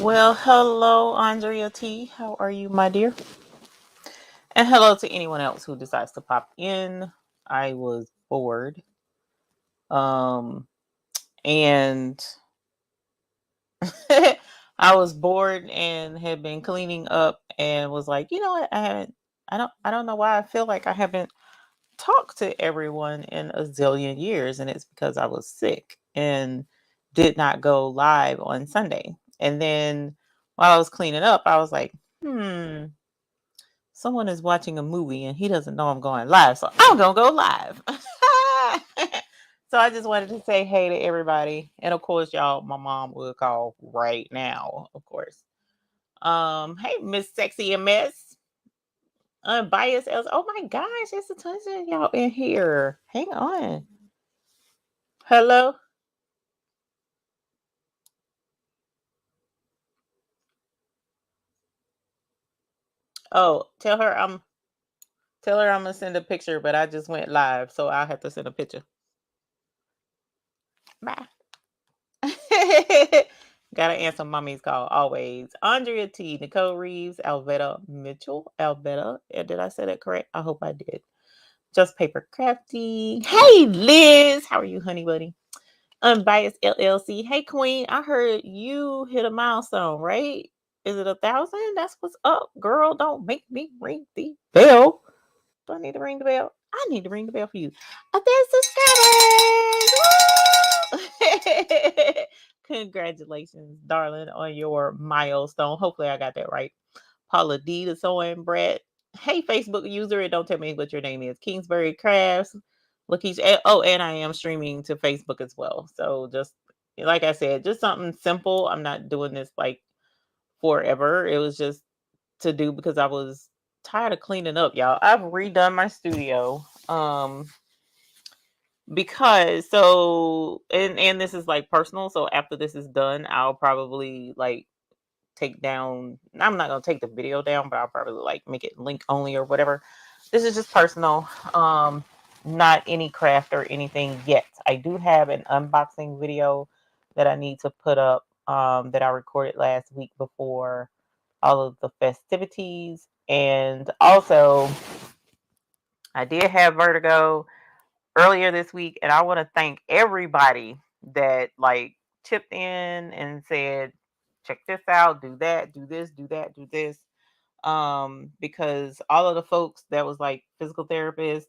Well, hello, Andrea T. How are you, my dear? And hello to anyone else who decides to pop in. I was bored. Um, and I was bored and had been cleaning up and was like, you know what? I don't know why I feel like I haven't talked to everyone in a zillion years. And it's because I was sick and did not go live on Sunday. And then while I was cleaning up, I was like, someone is watching a movie and he doesn't know I'm going live, so I'm gonna go live. So I just wanted to say hey to everybody, and of course, y'all, my mom will call right now, of course. Hey, Miss Sexy and Miss Unbiased else. Oh my gosh, it's a ton of y'all in here. Hang on. Hello. Oh, tell her I'm gonna send a picture, but I just went live, so I'll have to send a picture. Bye. Gotta answer mommy's call always. Andrea T, Nicole Reeves, Alveda Mitchell, Alveda. Did I say that correct? I hope I did. Just Paper Crafty. Hey Liz, how are you, honey buddy? Unbiased LLC. Hey Queen, I heard you hit a milestone, right? Is it 1,000? That's what's up, girl. Don't make me ring the bell. Do I need to ring the bell? I need to ring the bell for you. 1,000 subscribers! Woo! Congratulations, darling, on your milestone. Hopefully, I got that right. Paula D, the sewing Brett. Hey, Facebook user, and don't tell me what your name is. Kingsbury Crafts. Lakeisha. Oh, and I am streaming to Facebook as well. So just like I said, just something simple. I'm not doing this like forever. It was just to do because I was tired of cleaning up, y'all. I've redone my studio. Because and this is like personal, so after this is done, I'll probably like take down, I'm not gonna take the video down, but I'll probably like make it link only or whatever. This is just personal. Not any craft or anything yet. I do have an unboxing video that I need to put up that I recorded last week before all of the festivities. And also, I did have vertigo earlier this week, and I want to thank everybody that like chipped in and said, check this out, do that, do this, do that, do this. Because all of the folks that was like physical therapist,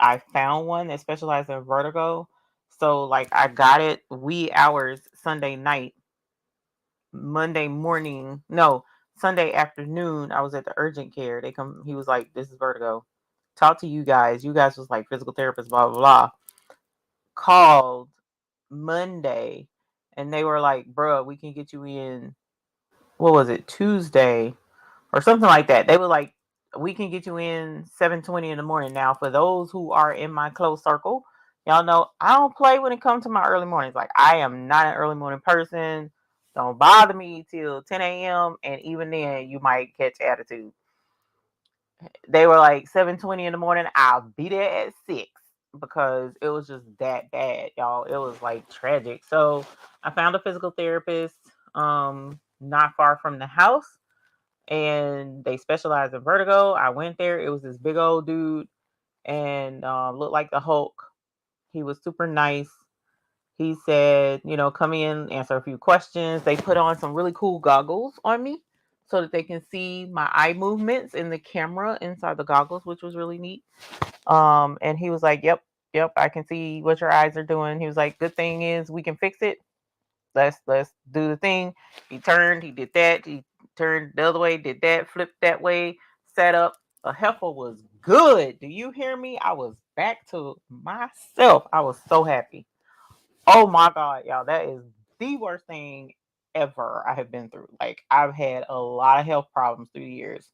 I found one that specialized in vertigo. So like I got it wee hours Sunday night, Monday morning, no, Sunday afternoon, I was at the urgent care. He was like, this is vertigo. Talk to you guys. You guys was like physical therapist, blah, blah, blah. Called Monday and they were like, bruh, we can get you in, what was it, Tuesday or something like that. They were like, we can get you in 7:20 in the morning. Now, for those who are in my close circle, y'all know I don't play when it comes to my early mornings. Like I am not an early morning person. Don't bother me till 10 a.m. And even then, you might catch attitude. They were like 7:20 in the morning. I'll be there at 6 because it was just that bad, y'all. It was like tragic. So I found a physical therapist not far from the house, and they specialize in vertigo. I went there. It was this big old dude and looked like the Hulk. He was super nice. He said, come in, answer a few questions. They put on some really cool goggles on me so that they can see my eye movements in the camera inside the goggles, which was really neat. And he was like, yep, I can see what your eyes are doing. He was like, good thing is we can fix it. Let's do the thing. He turned, he did that, he turned the other way, did that, flipped that way, sat up. A heifer was good. Do you hear me? I was back to myself. I was so happy. Oh my God, y'all, that is the worst thing ever I have been through. Like, I've had a lot of health problems through the years,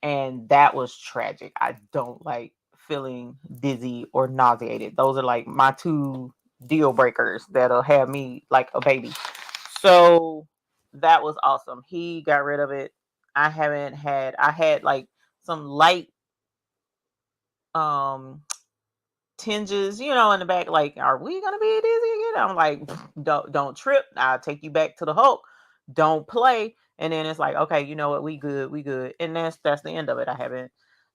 and that was tragic. I don't like feeling dizzy or nauseated. Those are like my two deal breakers that'll have me like a baby. So that was awesome. He got rid of it. I had like some light um tinges, in the back, like, are we gonna be dizzy again? I'm like, don't trip. I'll take you back to the Hulk. Don't play. And then it's like, okay, you know what, we good. And that's the end of it.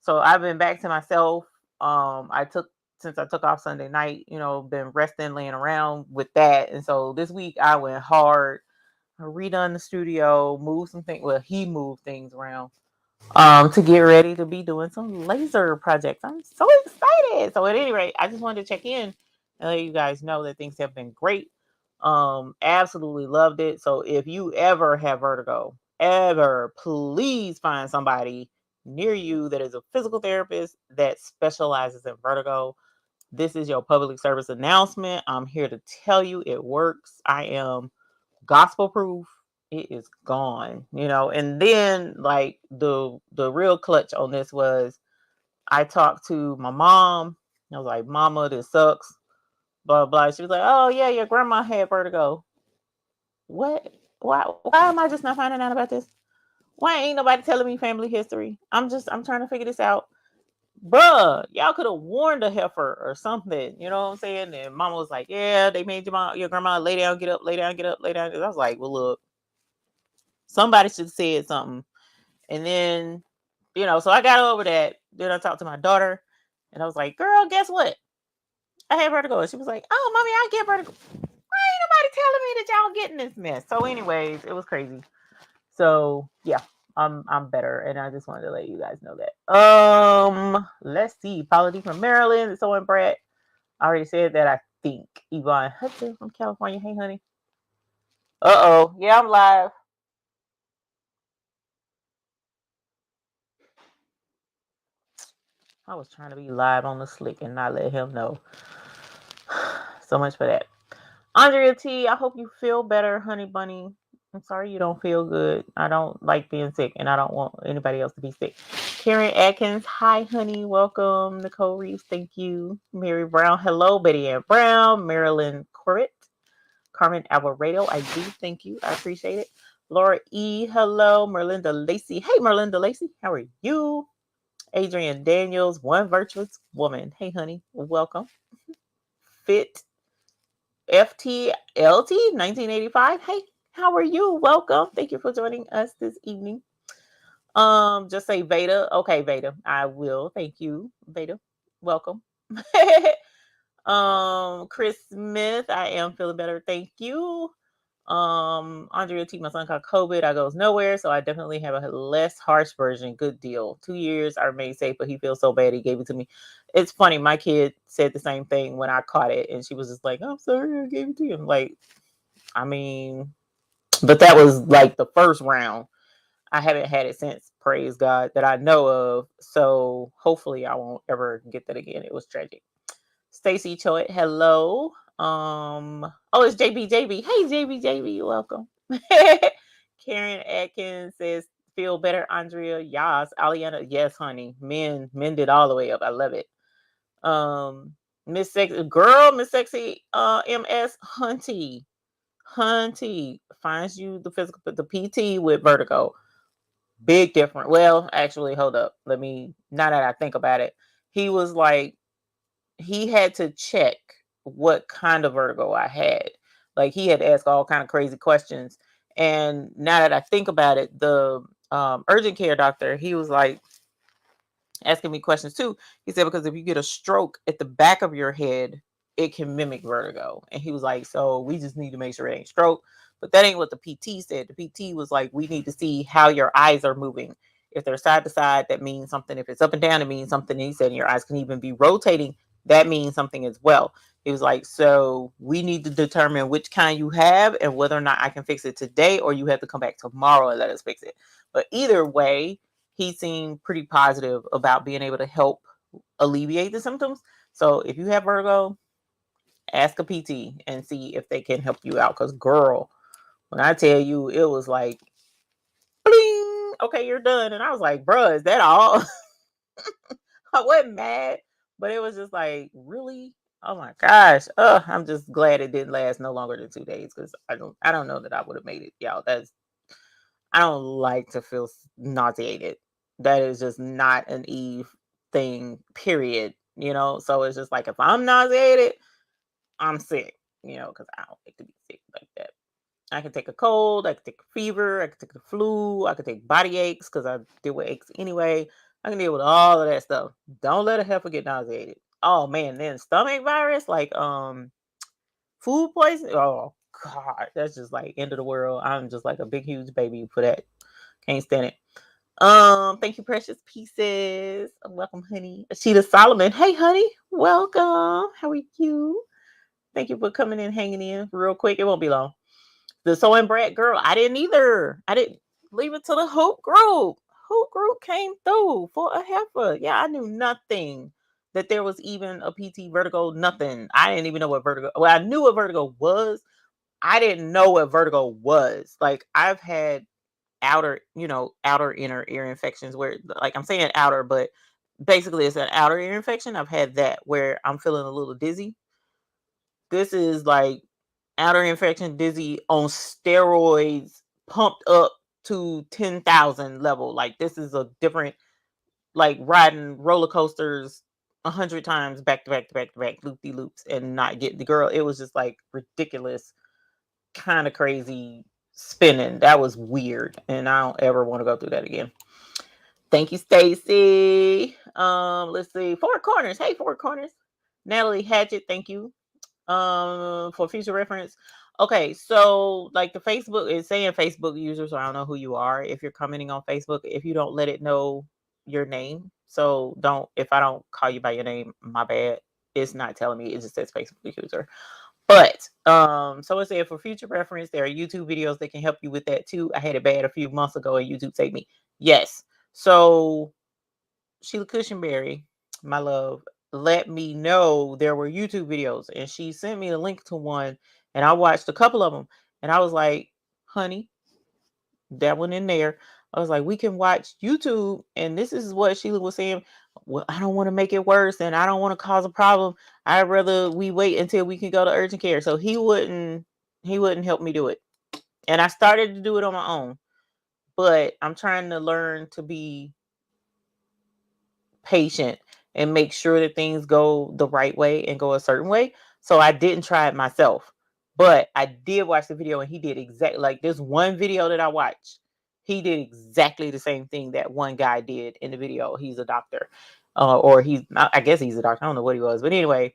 So I've been back to myself. I took since I took off Sunday night, been resting, laying around with that. And so this week I went hard. I redone the studio, moved some things. Well, he moved things around to get ready to be doing some laser projects. I'm so excited. So at any rate, I just wanted to check in and let you guys know that things have been great. Absolutely loved it. So if you ever have vertigo, ever, please find somebody near you that is a physical therapist that specializes in vertigo. This is your public service announcement. I'm here to tell you it works. I am gospel proof. It is gone, and then like the real clutch on this was I talked to my mom. I was like, mama, this sucks, blah blah. She was like, oh yeah, your grandma had vertigo. What? Why am I just not finding out about this? Why ain't nobody telling me family history? I'm trying to figure this out. Bruh, y'all could have warned a heifer or something. You know what I'm saying? And mama was like, yeah, they made your grandma lay down, get up, lay down, get up, lay down. I was like, well, look, somebody should have said something. And then, so I got over that. Then I talked to my daughter and I was like, girl, guess what? I had vertigo. And she was like, oh, mommy, I get vertigo. Why ain't nobody telling me that y'all getting this mess? So, anyways, it was crazy. So yeah, I'm better. And I just wanted to let you guys know that. Let's see. Paula D from Maryland. So and Brett. I already said that, I think. Yvonne Hudson from California. Hey, honey. Uh-oh. Yeah, I'm live. I was trying to be live on the slick and not let him know. So much for that. Andrea T, I hope you feel better, honey bunny. I'm sorry you don't feel good. I don't like being sick, and I don't want anybody else to be sick. Karen Atkins, hi, honey. Welcome. Nicole Reeves, thank you. Mary Brown, hello. Betty Ann Brown. Marilyn Corit. Carmen Alvarado, I do thank you. I appreciate it. Laura E, hello. Merlinda Lacey. Hey, Merlinda Lacey. How are you? Adrian Daniels, one virtuous woman. Hey, honey. Welcome. Fit FTLT 1985. Hey, how are you? Welcome. Thank you for joining us this evening. Just say Veda. Okay, Veda. I will. Thank you, Veda. Welcome. Chris Smith. I am feeling better. Thank you. Andrea T, my son caught COVID. I goes nowhere, so I definitely have a less harsh version. Good deal. 2 years I remained safe, but he feels so bad he gave it to me. It's funny, my kid said the same thing when I caught it, and she was just like, I'm sorry I gave it to you. I'm like, I mean, but that was like the first round. I haven't had it since, praise God, that I know of. So hopefully I won't ever get that again. It was tragic. Stacy Choate, hello. Oh, it's JB. Hey, JB, welcome. Karen Atkins says, feel better, Andrea. Yas. Aliana, yes, honey. Men did all the way up. I love it. Miss Sexy, girl, Miss Sexy, MS Hunty finds you the PT with vertigo. Big difference. Well, actually, hold up. Now that I think about it, he was like, he had to check what kind of vertigo I had. Like he had to ask all kind of crazy questions. And now that I think about it, the urgent care doctor, he was like asking me questions too. He said, because if you get a stroke at the back of your head, it can mimic vertigo. And he was like, so we just need to make sure it ain't stroke. But that ain't what the PT said. The PT was like, we need to see how your eyes are moving. If they're side to side, that means something. If it's up and down, it means something. And he said, and your eyes can even be rotating. That means something as well. He was like, so we need to determine which kind you have and whether or not I can fix it today, or you have to come back tomorrow and let us fix it. But either way, he seemed pretty positive about being able to help alleviate the symptoms. So if you have vertigo, ask a PT and see if they can help you out. Because girl, when I tell you, it was like, bling, okay, you're done. And I was like, bruh, is that all? I wasn't mad, but it was just like, really? Oh my gosh. I'm just glad it didn't last no longer than 2 days, because I don't know that I would have made it. Y'all, I don't like to feel nauseated. That is just not an Eve thing, period. you know. So it's just like if I'm nauseated, I'm sick, you know, because I don't like to be sick like that. I can take a cold, I can take a fever, I can take the flu, I can take body aches because I deal with aches anyway. I can deal with all of that stuff. Don't let a heifer get nauseated. Oh man, then stomach virus, like food poisoning. Oh god, that's just like end of the world. I'm just like a big huge baby for that. Can't stand it. Thank you, precious pieces. Welcome, honey. Sheeta Solomon. Hey, honey. Welcome. How are you? Thank you for coming in, hanging in real quick. It won't be long. The sewing brat girl, I didn't either. I didn't leave it to the hoop group. Hoop group came through for a heifer. Yeah, I knew nothing that there was even a PT Vertigo. Nothing. I didn't even know what Vertigo. Well, I knew what Vertigo was. I didn't know what Vertigo was. Like I've had outer inner ear infections where, like, I'm saying outer, but basically it's an outer ear infection. I've had that where I'm feeling a little dizzy. This is like outer infection dizzy on steroids, pumped up to 10,000 level. Like this is a different, like riding roller coasters 100 times back to back to back to back, loop de loops, and not get the girl. It was just like ridiculous, kind of crazy spinning. That was weird, and I don't ever want to go through that again. Thank you, Stacy. Let's see. Four Corners. Hey, Four Corners. Natalie Hatchett, thank you. For future reference. Okay, so like the Facebook is saying Facebook user, so I don't know who you are. If you're commenting on Facebook, if you don't let it know your name, so don't, if I don't call you by your name, my bad. It's not telling me, it just says Facebook user. But so it's saying for future reference, there are YouTube videos that can help you with that too. I had it bad a few months ago and YouTube saved me. Yes. So Sheila Cushionberry, my love, let me know there were YouTube videos, and she sent me a link to one, and I watched a couple of them, and I was like, honey, that one in there. I was like, we can watch YouTube, and this is what Sheila was saying. Well, I don't want to make it worse, and I don't want to cause a problem. I'd rather we wait until we can go to urgent care. So he wouldn't help me do it. And I started to do it on my own. But I'm trying to learn to be patient and make sure that things go the right way and go a certain way. So I didn't try it myself, but I did watch the video, and he did exactly like this one video that I watched. He did exactly the same thing that one guy did in the video. He's a doctor, or I guess he's a doctor. I don't know what he was, but anyway,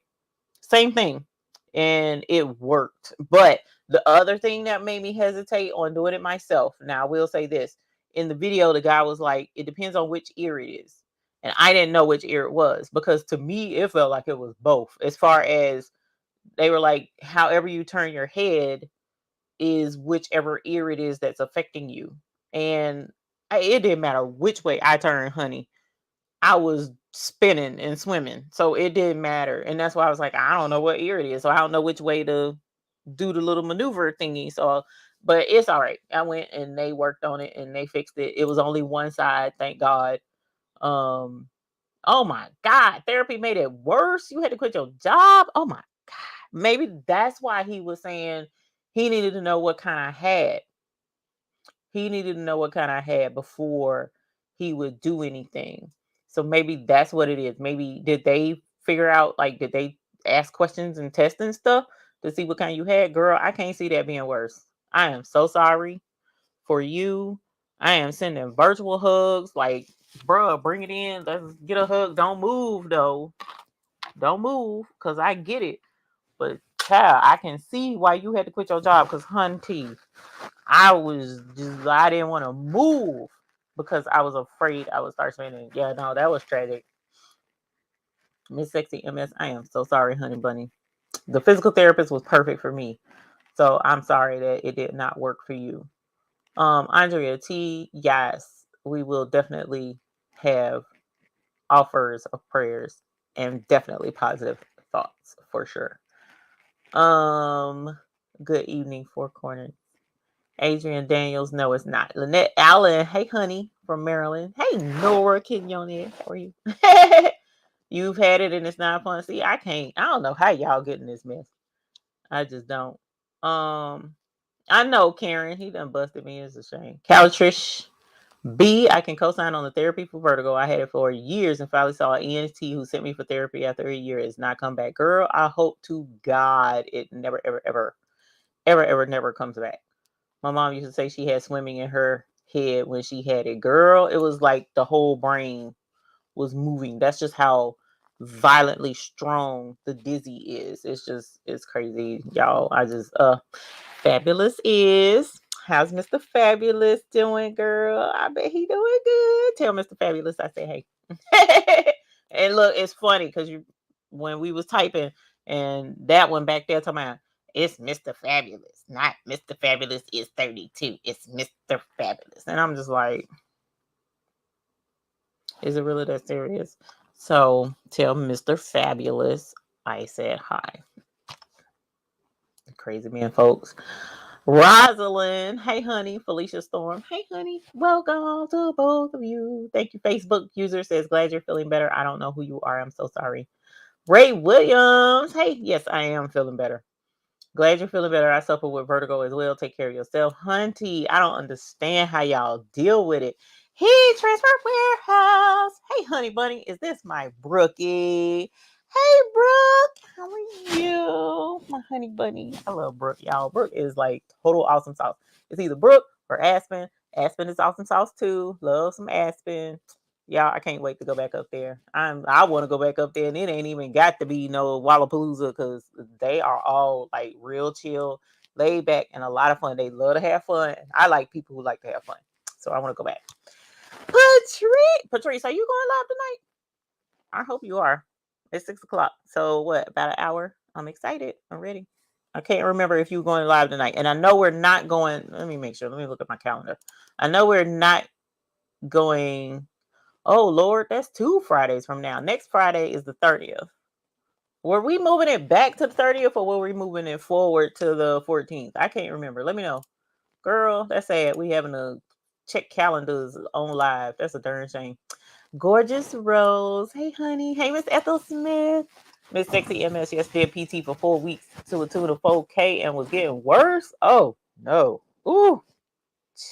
same thing. And it worked. But the other thing that made me hesitate on doing it myself, now I will say this. In the video, the guy was like, it depends on which ear it is. And I didn't know which ear it was, because to me, it felt like it was both. As far as they were like, however you turn your head is whichever ear it is that's affecting you. And it didn't matter which way I turned, honey. I was spinning and swimming. So it didn't matter. And that's why I was like, I don't know what ear it is. So I don't know which way to do the little maneuver thingy. So, but it's all right. I went and they worked on it and they fixed it. It was only one side, thank God. Um, oh my God, therapy made it worse. You had to quit your job. Oh my God. Maybe that's why he was saying he needed to know what kind I had. He needed to know what kind I had before he would do anything. So maybe that's what it is. Maybe did they figure out, like, did they ask questions and test and stuff to see what kind you had? Girl, I can't see that being worse. I am so sorry for you. I am sending virtual hugs. Like, bruh, bring it in. Let's get a hug. Don't move though. Don't move, because I get it. But child, I can see why you had to quit your job, because hunty, I didn't want to move because I was afraid I would start spending. Yeah, no, that was tragic. Miss Sexy MS, I am so sorry, honey bunny. The physical therapist was perfect for me. So I'm sorry that it did not work for you. Andrea T, yes, we will definitely have offers of prayers and definitely positive thoughts for sure. Good evening, Four Corners. Adrian Daniels, no, it's not. Lynette Allen, hey, honey, from Maryland. Hey, Nora Quinones, how are you? You've had it and it's not fun. See, I don't know how y'all getting this mess. I just don't. I know Karen, he done busted me. It's a shame. Caltrish, B, I can co-sign on the therapy for vertigo. I had it for years and finally saw an ENT who sent me for therapy after a year. It's not come back. Girl, I hope to God it never, ever, ever, ever, ever, never comes back. My mom used to say she had swimming in her head when she had it. Girl, it was like the whole brain was moving. That's just how violently strong the dizzy is. It's crazy, y'all. Fabulous is. How's Mr. Fabulous doing, girl? I bet he doing good. Tell Mr. Fabulous I say hey. And look, it's funny because when we was typing and that one back there talking about it's Mr. Fabulous, not Mr. Fabulous is 32. It's Mr. Fabulous. And I'm just like, is it really that serious? So tell Mr. Fabulous I said hi. Crazy man, folks. Rosalind, hey honey. Felicia Storm, hey honey. Welcome to both of you. Thank you. Facebook user says, glad you're feeling better. I don't know who you are. I'm so sorry. Ray Williams, hey, yes, I am feeling better. Glad you're feeling better. I suffer with vertigo as well. Take care of yourself. Hunty, I don't understand how y'all deal with it. Heat Transfer Warehouse. Hey, honey bunny, is this my Brookie? Hey, Brooke, how are you? My honey bunny. I love Brooke, y'all. Brooke is like total awesome sauce. It's either Brooke or Aspen. Aspen is awesome sauce too. Love some Aspen. Y'all, I can't wait to go back up there. I want to go back up there, and it ain't even got to be no Wallapalooza because they are all like real chill, laid back, and a lot of fun. They love to have fun. I like people who like to have fun, so I want to go back. Patrice, are you going live tonight? I hope you are. It's 6 o'clock. So what? About an hour. I'm excited. I'm ready. I can't remember if you're going live tonight, and I know we're not going. Let me make sure. Let me look at my calendar. I know we're not going. Oh Lord, that's 2 Fridays from now. Next Friday is the 30th. Were we moving it back to the 30th or were we moving it forward to the 14th? I can't remember. Let me know. Girl, that's sad. We having to check calendars on live. That's a darn shame. Gorgeous Rose. Hey, honey. Hey, Miss Ethel Smith. Miss Sexy MS. Yes, did PT for 4 weeks to a tune of 4K and was getting worse. Oh, no. Ooh,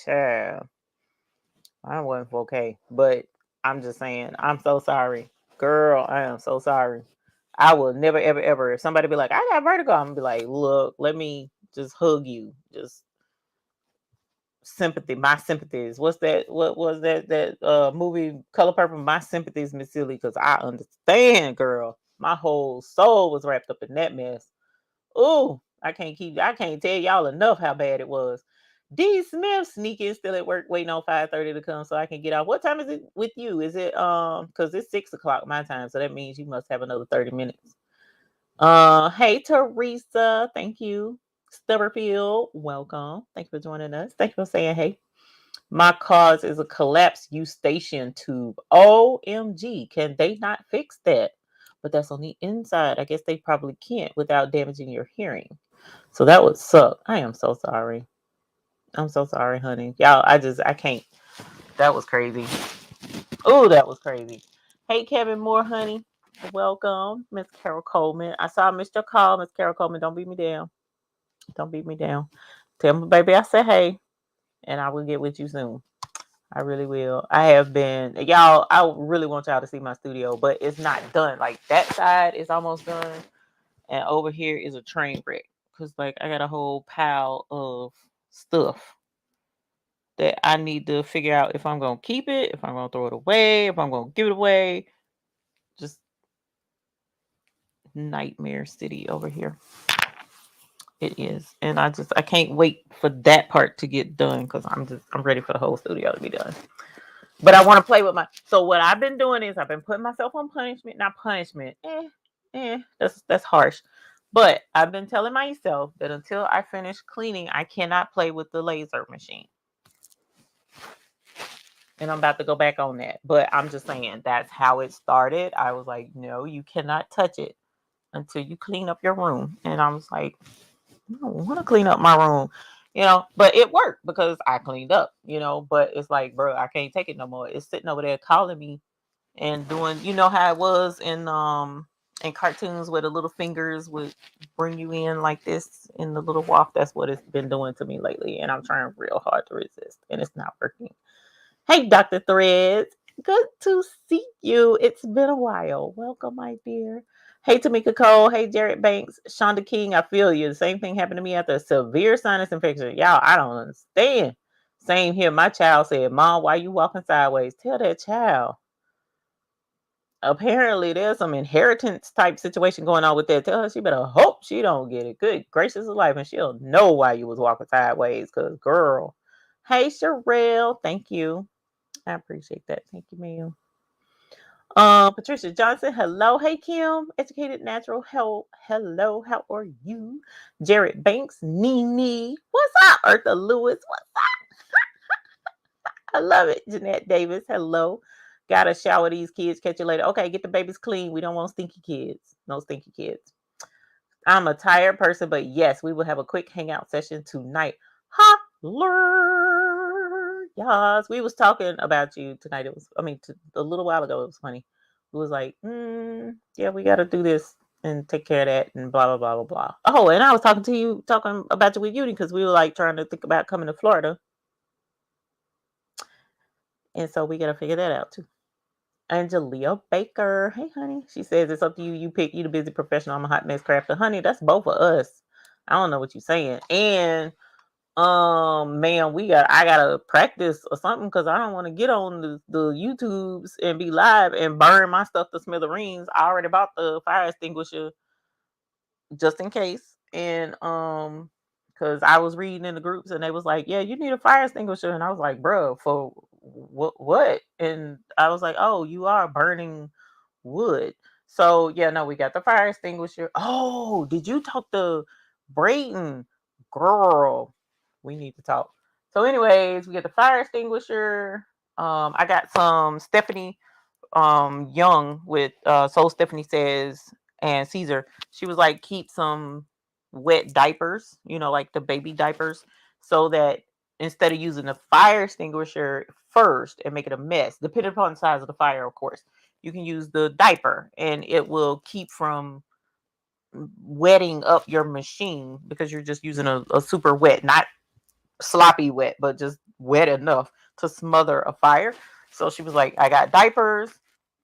child. I wasn't 4K, but I'm just saying, I'm so sorry. Girl, I am so sorry. I will never, ever, ever. If somebody be like, I got vertigo, I'm gonna be like, look, let me just hug you. Just sympathy. My sympathies. What's that? What was that movie Color Purple? My sympathies, Miss Silly, because I understand, girl. My whole soul was wrapped up in that mess. Oh, I can't tell y'all enough how bad it was. D Smith sneaking still at work waiting on 5:30 to come so I can get out. What time is it with you? Is it because it's 6 o'clock my time, so that means you must have another 30 minutes. Hey Teresa, thank you. Stubberfield, welcome. Thank you for joining us. Thank you for saying hey. My cause is a collapsed eustachian tube. OMG, can they not fix that? But that's on the inside. I guess they probably can't without damaging your hearing. So that would suck. I am so sorry. I'm so sorry, honey. Y'all, I can't. That was crazy. Oh, that was crazy. Hey, Kevin Moore, honey. Welcome, Miss Carol Coleman. I saw Mr. Call, Miss Carol Coleman. Don't beat me down. Don't beat me down. Tell me, baby, I said hey, and I will get with you soon. I really will. I have been, y'all. I really want y'all to see my studio, but it's not done. Like that side is almost done, and over here is a train wreck because, like, I got a whole pile of stuff that I need to figure out if I'm gonna keep it, if I'm gonna throw it away, if I'm gonna give it away. Just nightmare city over here. It is, and I can't wait for that part to get done because I'm ready for the whole studio to be done. But I want to play with so what I've been doing is I've been putting myself on punishment, not punishment. That's harsh. But I've been telling myself that until I finish cleaning, I cannot play with the laser machine. And I'm about to go back on that. But I'm just saying that's how it started. I was like, no, you cannot touch it until you clean up your room. And I was like, I don't want to clean up my room, but it worked because I cleaned up, but it's like, bro, I can't take it no more. It's sitting over there calling me and doing, how it was in cartoons where the little fingers would bring you in like this in the little walk. That's what it's been doing to me lately. And I'm trying real hard to resist and it's not working. Hey, Dr. Threads. Good to see you. It's been a while. Welcome, my dear. Hey, Tamika Cole. Hey, Jared Banks. Shonda King, I feel you. The same thing happened to me after a severe sinus infection. Y'all, I don't understand. Same here. My child said, Mom, why you walking sideways? Tell that child. Apparently, there's some inheritance type situation going on with that. Tell her she better hope she don't get it. Good gracious of life. And she'll know why you was walking sideways. Because, girl. Hey, Sherelle. Thank you. I appreciate that. Thank you, ma'am. Patricia Johnson, hello. Hey, Kim, Educated Natural Health, hello. How are you? Jared Banks, Nene, what's up? Eartha Lewis, what's up? I love it. Jeanette Davis, hello. Gotta shower these kids. Catch you later. Okay, get the babies clean. We don't want stinky kids. No stinky kids. I'm a tired person, but yes, we will have a quick hangout session tonight. Holler. Yes, we was talking about you tonight. It was, a little while ago, it was funny. It was like, yeah, we got to do this and take care of that and blah, blah, blah, blah, blah. Oh, and I was talking about you with Uni because we were like trying to think about coming to Florida. And so we got to figure that out too. Angelia Baker. Hey, honey. She says it's up to you. You pick. You the busy professional. I'm a hot mess crafter. Honey, that's both of us. I don't know what you're saying. And man, I gotta practice or something because I don't want to get on the YouTubes and be live and burn my stuff to smithereens. I already bought the fire extinguisher just in case. And because I was reading in the groups and they was like, yeah, you need a fire extinguisher. And I was like, bro, for what? And I was like, oh, you are burning wood. So yeah, no, we got the fire extinguisher. Oh, did you talk to Brayton? Girl, we need to talk. So, anyways, we got the fire extinguisher. I got some Stephanie Young with Soul Stephanie Says and Caesar. She was like, keep some wet diapers, like the baby diapers, so that instead of using the fire extinguisher first and make it a mess, depending upon the size of the fire, of course, you can use the diaper and it will keep from wetting up your machine because you're just using a super wet, not sloppy wet, but just wet enough to smother a fire. So she was like, I got diapers.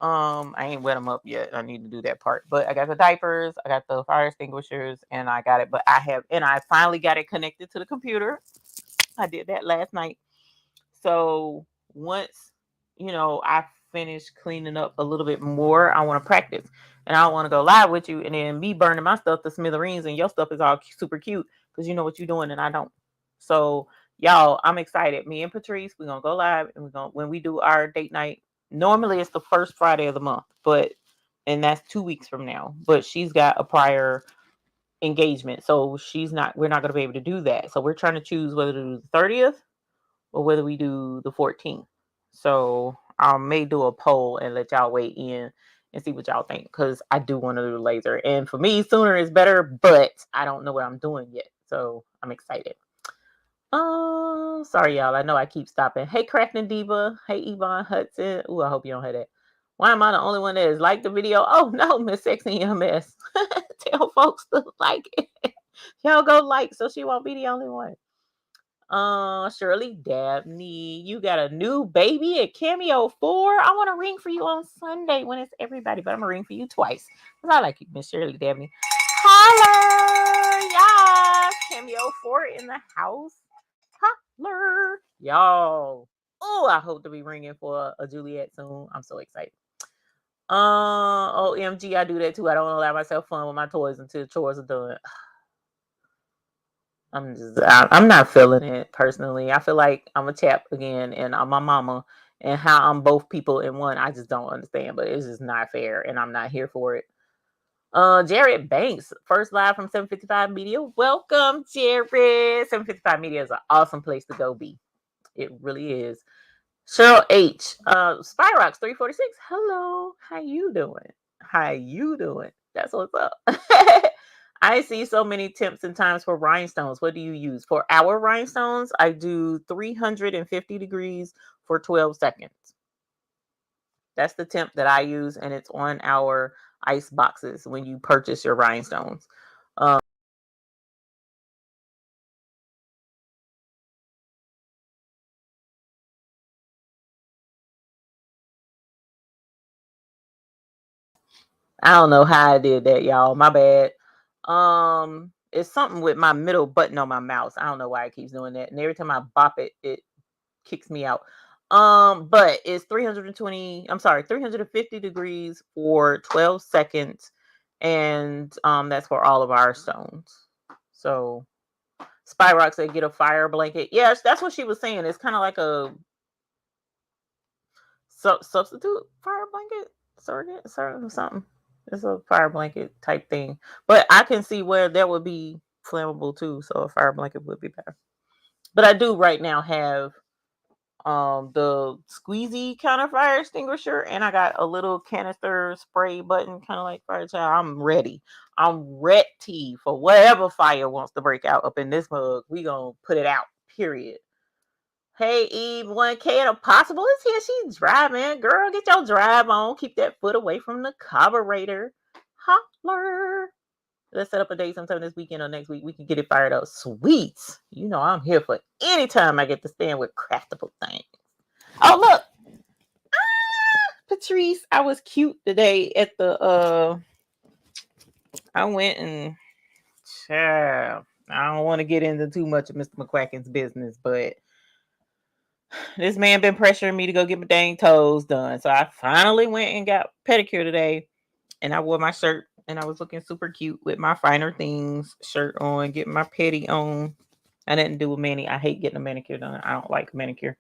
I ain't wet them up yet. I need to do that part. But I got the diapers, I got the fire extinguishers, and I got it. But I finally got it connected to the computer. I did that last night. So once, I finish cleaning up a little bit more, I want to practice. And I don't want to go live with you and then me burning my stuff to smithereens and your stuff is all super cute because you know what you're doing and I don't. So y'all, I'm excited. Me and Patrice, we're gonna go live and when we do our date night, normally it's the first Friday of the month, and that's 2 weeks from now. But she's got a prior engagement. So we're not gonna be able to do that. So we're trying to choose whether to do the 30th or whether we do the 14th. So I may do a poll and let y'all weigh in and see what y'all think because I do want to do the laser. And for me, sooner is better, but I don't know what I'm doing yet. So I'm excited. Oh, sorry, y'all. I know I keep stopping. Hey, Crafting Diva. Hey, Yvonne Hudson. Ooh, I hope you don't have that. Why am I the only one that has liked the video? Oh, no, Miss Sexy MS. Tell folks to like it. Y'all go like so she won't be the only one. Shirley Dabney, you got a new baby at Cameo 4. I want to ring for you on Sunday when it's everybody, but I'm gonna ring for you twice. Because I like you, Miss Shirley Dabney. Holler! Y'all! Cameo 4 in the house. Holler! Y'all. Oh, I hope to be ringing for a Juliet soon. I'm so excited. OMG, I do that too. I don't allow myself fun with my toys until chores are done. I'm not feeling it personally. I feel like I'm a chap again and I'm my mama and how I'm both people in one. I just don't understand, but it's just not fair and I'm not here for it. Jared Banks, first live from 755 Media. Welcome, Jared. 755 Media is an awesome place to go be. It really is. Cheryl H. Spyrox 346. Hello. How you doing? How you doing? That's what's up. I see so many temps and times for rhinestones. What do you use? For our rhinestones, I do 350 degrees for 12 seconds. That's the temp that I use, and it's on our ice boxes when you purchase your rhinestones. I don't know how I did that, y'all. My bad. It's something with my middle button on my mouse. I don't know why it keeps doing that. And every time I bop it, it kicks me out. But it's 320, I'm sorry, 350 degrees for 12 seconds. And that's for all of our stones. So Spyrock said get a fire blanket. Yes, that's what she was saying. It's kind of like a substitute fire blanket, surrogate, something. It's a fire blanket type thing. But I can see where that would be flammable too. So a fire blanket would be better. But I do right now have the squeezy kind of fire extinguisher, and I got a little canister spray button, kind of like fire child. I'm ready. I'm ready for whatever fire wants to break out up in this mug. We gonna put it out. Period. Hey Eve, 1K at a possible is here. She's driving. Girl, get your drive on. Keep that foot away from the carburetor. Holler. Let's set up a date sometime this weekend or next week. We can get it fired up. Sweet. You know I'm here for any time I get to stand with craftable things. Oh look, Patrice, I was cute today at the I went and child, I don't want to get into too much of Mr. McQuacken's business, but this man been pressuring me to go get my dang toes done. So I finally went and got pedicure today, and I wore my shirt and I was looking super cute with my finer things shirt on, getting my petty on. I didn't do a mani. I hate getting a manicure done. I don't like manicure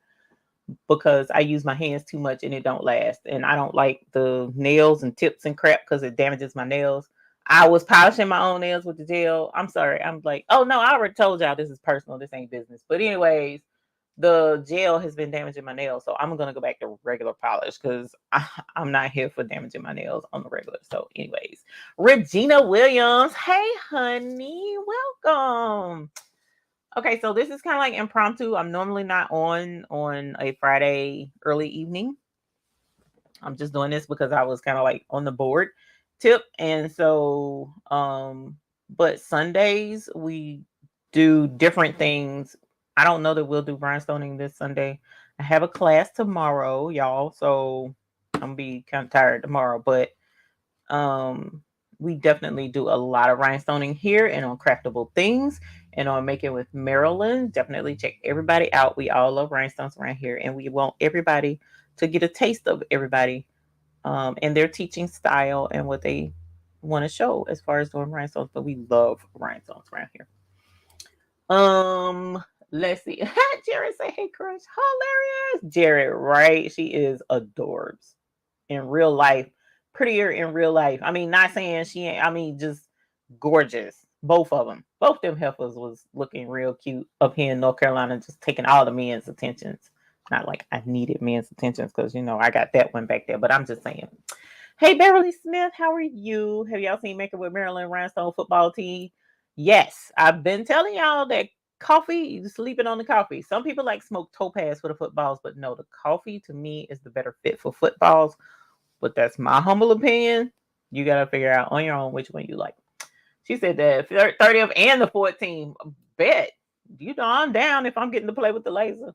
because I use my hands too much and it don't last. And I don't like the nails and tips and crap because it damages my nails. I was polishing my own nails with the gel. I'm sorry. I'm like, oh no, I already told y'all this is personal. This ain't business. But anyways, the gel has been damaging my nails, so I'm gonna go back to regular polish because I'm not here for damaging my nails on the regular. So, anyways, Regina Williams, hey honey, welcome. Okay, so this is kind of like impromptu. I'm normally not on a Friday early evening. I'm just doing this because I was kind of like on the board tip. And so but Sundays we do different things. I don't know that we'll do rhinestoning this Sunday. I have a class tomorrow, y'all. So I'm gonna be kind of tired tomorrow, but um we definitely do a lot of rhinestoning here and on craftable things and on making with Maryland. Definitely check everybody out. We all love rhinestones around here, and we want everybody to get a taste of everybody and their teaching style and what they want to show as far as doing rhinestones. But we love rhinestones around here. Um, let's see. Jared say, "Hey, crush, hilarious." Jared, right? She is adorbs in real life, prettier in real life. I mean, not saying she ain't. I mean, just gorgeous. Both of them. Both them heifers was looking real cute up here in North Carolina, just taking all the men's attentions. Not like I needed men's attentions because I got that one back there, but I'm just saying. Hey, Beverly Smith, how are you? Have y'all seen Maker with Maryland Rhinestone football team? Yes, I've been telling y'all that coffee, you sleeping on the coffee. Some people like smoke topaz for the footballs, but no, the coffee to me is the better fit for footballs. But that's my humble opinion. You got to figure out on your own which one you like. She said the 30th and the 14th. Bet. I'm down if I'm getting to play with the laser.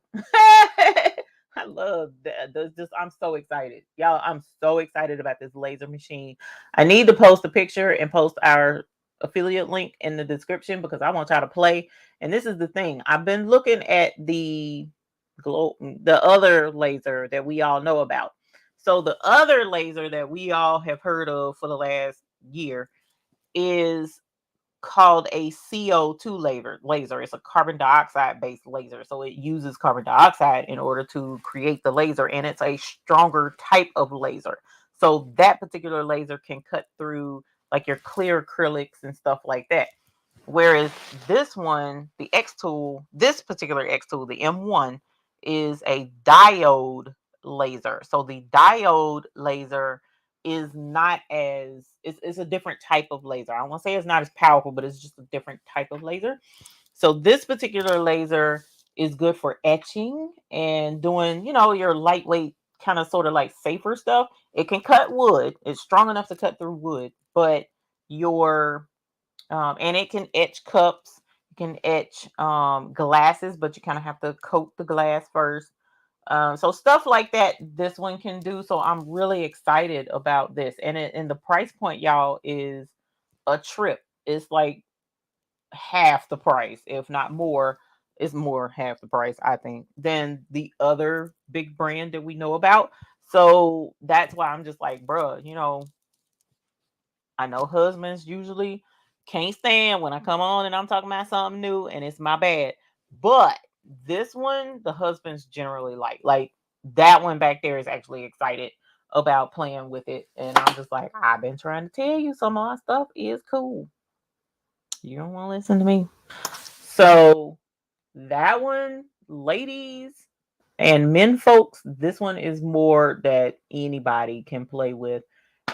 I love that. I'm so excited. Y'all, I'm so excited about this laser machine. I need to post a picture and post our affiliate link in the description because I want y'all to play. And this is the thing. I've been looking at the other laser that we all know about. So the other laser that we all have heard of for the last year is called a CO2 laser. It's a carbon dioxide based laser. So it uses carbon dioxide in order to create the laser, and it's a stronger type of laser. So that particular laser can cut through like your clear acrylics and stuff like that. Whereas this one, the X tool, this particular X tool, the M1, is a diode laser. So the diode laser is not as it's a different type of laser. I won't say it's not as powerful, but it's just a different type of laser. So this particular laser is good for etching and doing, your lightweight kind of sort of like safer stuff. It can cut wood. It's strong enough to cut through wood, but your and it can etch cups, it can etch glasses, but you kind of have to coat the glass first. So stuff like that, this one can do. So I'm really excited about this. And the price point, y'all, is a trip. It's like half the price, if not more. It's more half the price, I think, than the other big brand that we know about. So that's why I'm just like, bruh, I know husbands usually can't stand when I come on and I'm talking about something new and it's my bad. But this one, the husbands generally like that one back there is actually excited about playing with it. And I'm just like, I've been trying to tell you some of my stuff is cool. You don't want to listen to me. So that one, ladies and men folks, this one is more that anybody can play with.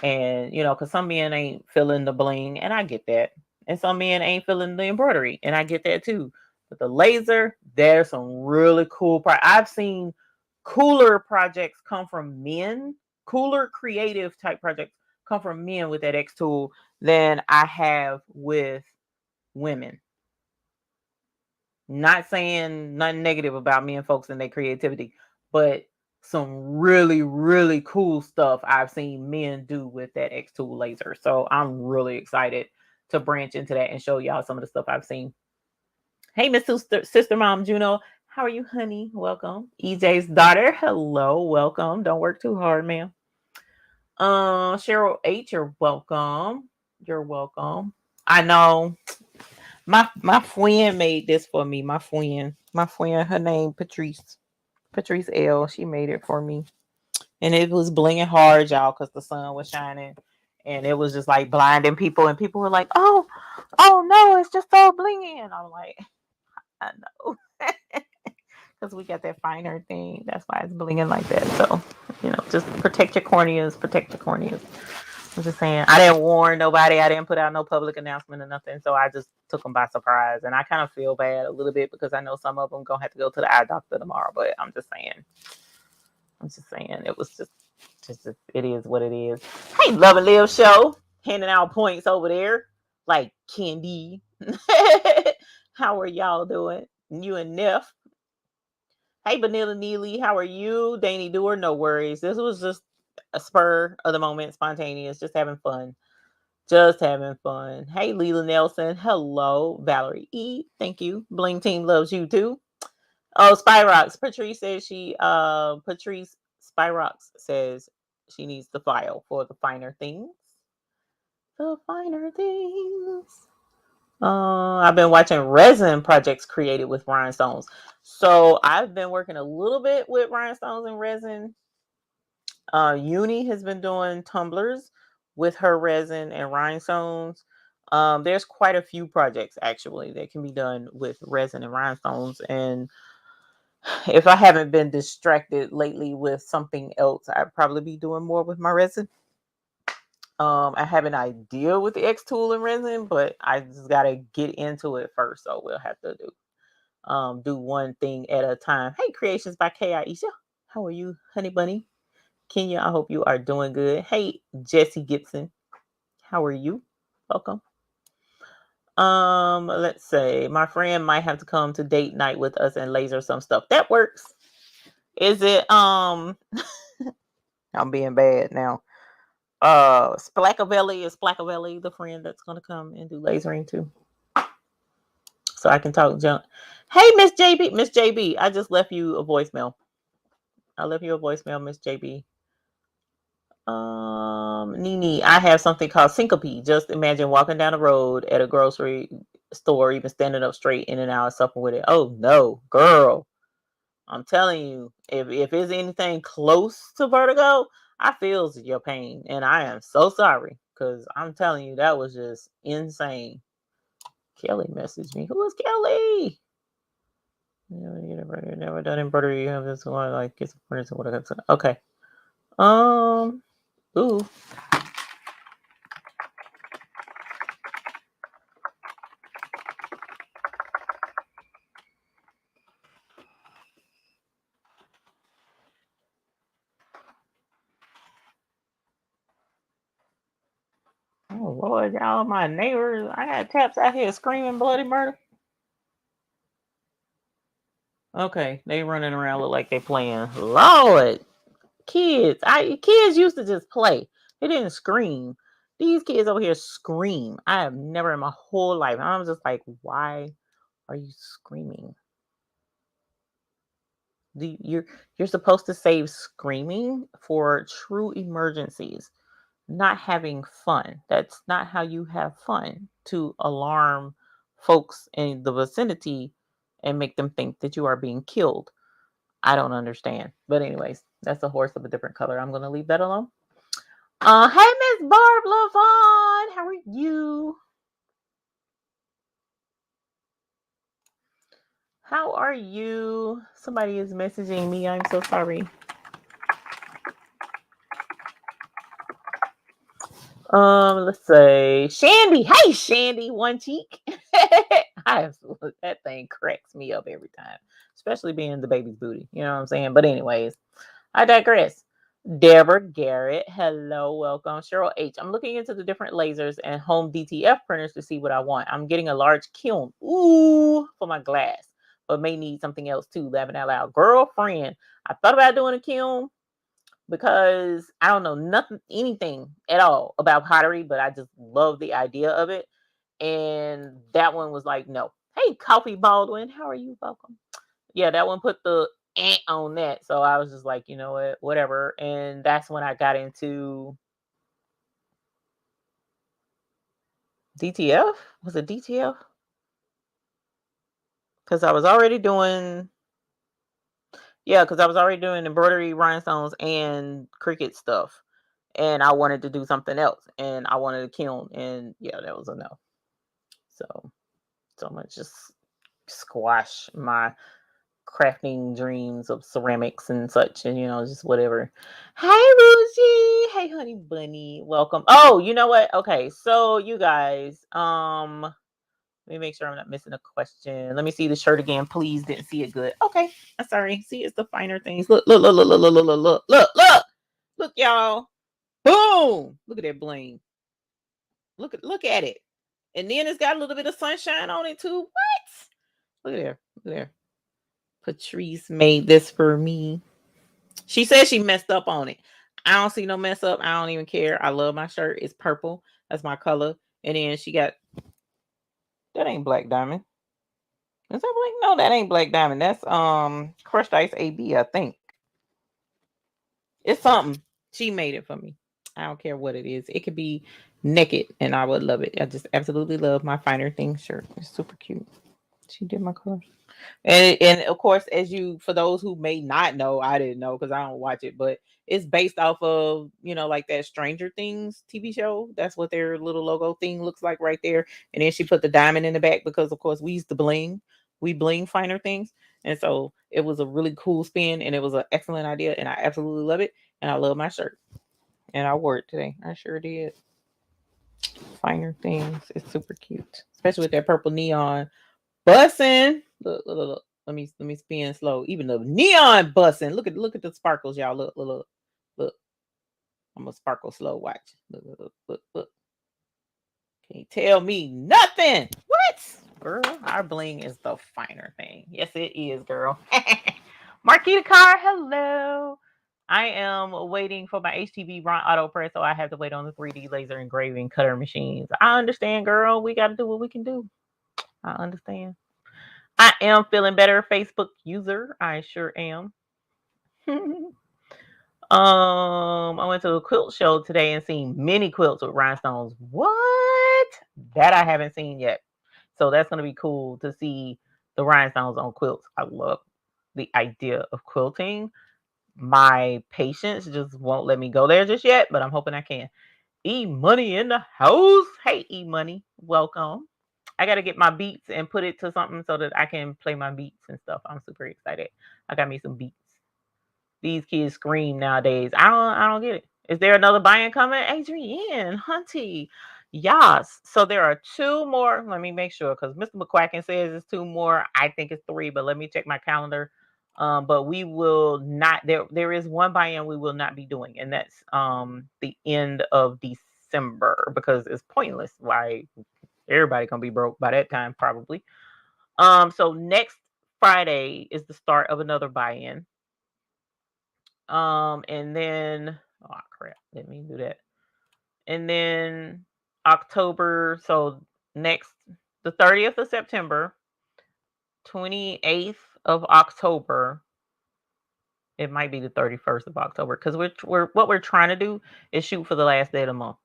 And because some men ain't feeling the bling, and I get that. And some men ain't feeling the embroidery, and I get that too. But the laser, there's some really cool I've seen cooler projects come from men, cooler creative type projects come from men with that X tool than I have with women. Not saying nothing negative about men folks and their creativity, but some really, really cool stuff I've seen men do with that X-Tool laser. So I'm really excited to branch into that and show y'all some of the stuff I've seen. Hey, Miss Sister Mom Juno. How are you, honey? Welcome. EJ's daughter. Hello. Welcome. Don't work too hard, ma'am. Cheryl H, you're welcome. You're welcome. I know my friend made this for me. My friend, her name Patrice L. She made it for me, and it was blinging hard, y'all, because the sun was shining, and it was just like blinding people, and people were like, "Oh, oh no, it's just so blingy," and I'm like, I know, because we got that finer thing. That's why it's blinging like that. So just protect your corneas. Protect your corneas. I'm just saying, I didn't warn nobody. I didn't put out no public announcement or nothing. So I just took them by surprise. And I kind of feel bad a little bit because I know some of them going to have to go to the eye doctor tomorrow. But I'm just saying, it was just it is what it is. Hey, Love and Live Show. Handing out points over there like candy. How are y'all doing? You and Neff. Hey, Vanilla Neely. How are you? Danny Doer. No worries. This was just a spur of the moment, spontaneous, just having fun. Just having fun. Hey, Leela Nelson. Hello, Valerie E. Thank you. Bling Team loves you too. Oh, Spyrox. Patrice says Patrice Spyrox says she needs the file for the finer things. The finer things. I've been watching resin projects created with rhinestones. So I've been working a little bit with rhinestones and resin. Uni has been doing tumblers with her resin and rhinestones. There's quite a few projects actually that can be done with resin and rhinestones. And if I haven't been distracted lately with something else, I'd probably be doing more with my resin. I have an idea with the X tool and resin, but I just gotta get into it first. So we'll have to do one thing at a time. Hey, Creations by K. Aisha. How are you, honey bunny? Kenya, I hope you are doing good. Hey, Jesse Gibson. How are you? Welcome. Let's say my friend might have to come to date night with us and laser some stuff. That works. Is it I'm being bad now. Splackavelli is Splackavelli the friend that's gonna come and do lasering too. So I can talk junk. Hey, Miss JB. Miss JB, I just left you a voicemail. I left you a voicemail, Miss JB. Nini, I have something called syncope. Just imagine walking down the road at a grocery store, even standing up straight in and out, suffering with it. Oh no, girl. I'm telling you, if it's anything close to vertigo, I feels your pain. And I am so sorry. Because I'm telling you, that was just insane. Kelly messaged me. Who is Kelly? Never done embroidery. You have this one like get some furniture. What I got to okay. Ooh. Oh Lord, y'all, my neighbors. I got taps out here screaming bloody murder. Okay, they running around look like they playing. Lord, kids used to just play. They didn't scream. These kids over here scream. I have never in my whole life. I'm just like, why are you screaming? You're supposed to save screaming for true emergencies, not having fun. That's not how you have fun, to alarm folks in the vicinity and make them think that you are being killed. I don't understand. But anyways, that's a horse of a different color. I'm gonna leave that alone. Hey Miss Barb Lavon, how are you? How are you? Somebody is messaging me. I'm so sorry. Let's say Shandy. Hey, Shandy, one cheek. That thing cracks me up every time, especially being the baby's booty. You know what I'm saying? But anyways, I digress. Deborah Garrett, hello, welcome. Cheryl H. I'm looking into the different lasers and home DTF printers to see what I want. I'm getting a large kiln, ooh, for my glass, but may need something else too. Laughing out loud, girlfriend. I thought about doing a kiln because I don't know nothing, anything at all about pottery, but I just love the idea of it. And that one was like, no. Hey, Coffee Baldwin, how are you? Welcome. Yeah, that one put the on that. So I was just like, you know what, whatever. And that's when I got into DTF. Was it DTF? Because I was already doing, yeah, because I was already doing embroidery, rhinestones, and cricket stuff. And I wanted to do something else. And I wanted a kiln. And yeah, that was a no. So, so much just squash my crafting dreams of ceramics and such, and just whatever. Hey Lucy, hey honey bunny, welcome. Oh, you know what? Okay, so you guys, let me make sure I'm not missing a question. Let me see the shirt again, please. Didn't see it good. Okay, I'm sorry. See, it's the finer things. Look, look, look, look, look, look, look, look, look, look, look, y'all. Boom! Look at that bling. Look at it. And then it's got a little bit of sunshine on it too. What? Look at there. Look at there. Patrice made this for me. She said she messed up on it. I don't see no mess up. I don't even care. I love my shirt. It's purple. That's my color. And then she got, that ain't Black Diamond. Is that Black? No, that ain't Black Diamond. That's Crushed Ice AB, I think. It's something. She made it for me. I don't care what it is. It could be naked and I would love it. I just absolutely love my Finer Things shirt. It's super cute. She did my colors. And of course, as you, for those who may not know, I didn't know because I don't watch it, but it's based off of, like that Stranger Things TV show. That's what their little logo thing looks like right there. And then she put the diamond in the back because of course we used to bling. We bling Finer Things. And so it was a really cool spin and it was an excellent idea and I absolutely love it. And I love my shirt. And I wore it today. I sure did. Finer Things. It's super cute. Especially with that purple neon bussing. Look. Let me spin slow. Even the neon bussing. Look at the sparkles, y'all. Look. I'm gonna sparkle slow. Watch. Look. Can't tell me nothing. What? Girl, our bling is the finer thing. Yes, it is, girl. Marquita Carr, hello. I am waiting for my HTV Ron Auto Press, so I have to wait on the 3D laser engraving cutter machines. I understand, girl. We got to do what we can do. I understand. I am feeling better, Facebook user. I sure am. I went to a quilt show today and seen many quilts with rhinestones. What? That I haven't seen yet. So that's gonna be cool to see the rhinestones on quilts. I love the idea of quilting. My patience just won't let me go there just yet, but I'm hoping I can. E Money in the house. Hey, E Money, welcome. I got to get my beats and put it to something so that I can play my beats and stuff. I'm super excited. I got me some beats. These kids scream nowadays. I don't get it. Is there another buy-in coming? Adrienne, Hunty. Yes. So there are two more. Let me make sure because Mr. McQuacken says it's two more. I think it's three, but let me check my calendar. But we will not there is one buy-in we will not be doing, and that's the end of December because it's pointless. Why everybody gonna be broke by that time, probably. So next Friday is the start of another buy-in. And then, oh crap, didn't mean to do that. And then October, so next, the 30th of September, 28th of October, it might be the 31st of October, because what we're trying to do is shoot for the last day of the month.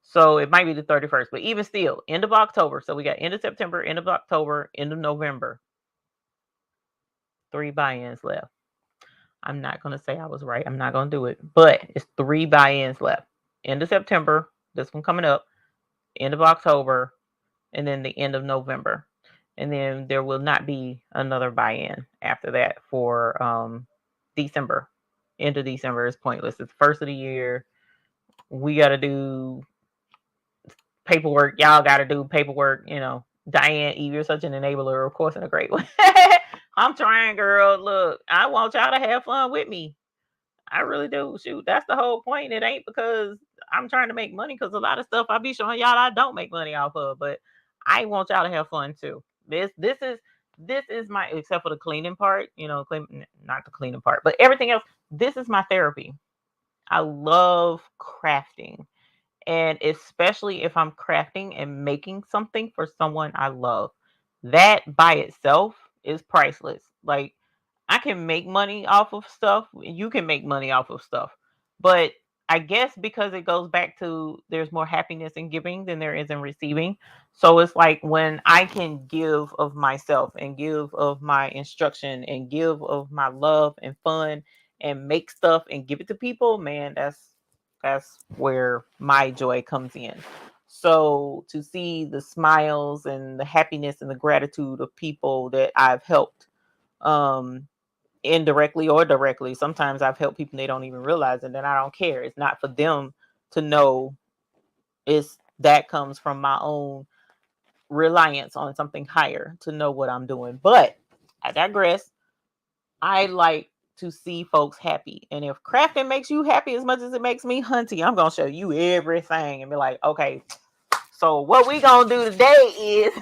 So it might be the 31st, but even still, end of October. So we got end of September, end of October, end of November. 3 buy-ins left. I'm not going to say I was right. I'm not going to do it, but it's 3 buy-ins left. End of September, this one coming up, end of October, and then the end of November. And then there will not be another buy-in after that for December. End of December is pointless. It's the first of the year. We got to do paperwork. Y'all got to do paperwork. Diane, Eve, you're such an enabler, of course, in a great way. I'm trying, girl. Look, I want y'all to have fun with me. I really do. Shoot, that's the whole point. It ain't because I'm trying to make money, because a lot of stuff I be showing y'all I don't make money off of, but I want y'all to have fun too. This is my, except for the cleaning part, not the cleaning part, but everything else. This is my therapy. I love crafting. And especially if I'm crafting and making something for someone I love, that by itself is priceless. Like, I can make money off of stuff. You can make money off of stuff. But I guess because it goes back to, there's more happiness in giving than there is in receiving. So it's like when I can give of myself and give of my instruction and give of my love and fun and make stuff and give it to people, man, that's where my joy comes in. So to see the smiles and the happiness and the gratitude of people that I've helped, um, indirectly or directly. Sometimes I've helped people and they don't even realize it, and I don't care. It's not for them to know. It's that comes from my own reliance on something higher to know what I'm doing. But I digress. I like to see folks happy. And if crafting makes you happy as much as it makes me, hunty, I'm gonna show you everything and be like, okay, so what we gonna do today is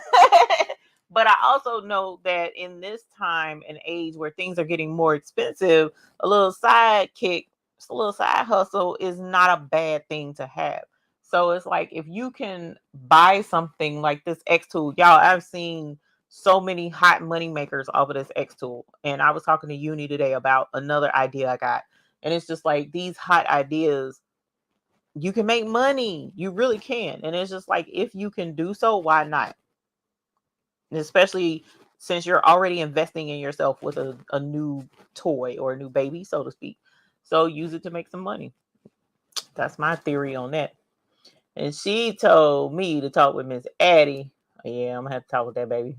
but I also know that in this time and age where things are getting more expensive, a little sidekick, a little side hustle is not a bad thing to have. So it's like, if you can buy something like this X tool, y'all, I've seen so many hot money makers off of this X tool. And I was talking to Uni today about another idea I got. And it's just like, these hot ideas, you can make money. You really can. And it's just like, if you can do so, why not? And especially since you're already investing in yourself with a new toy or a new baby, so to speak. So use it to make some money. That's my theory on that. And she told me to talk with Miss Addie. Yeah, I'm gonna have to talk with that baby.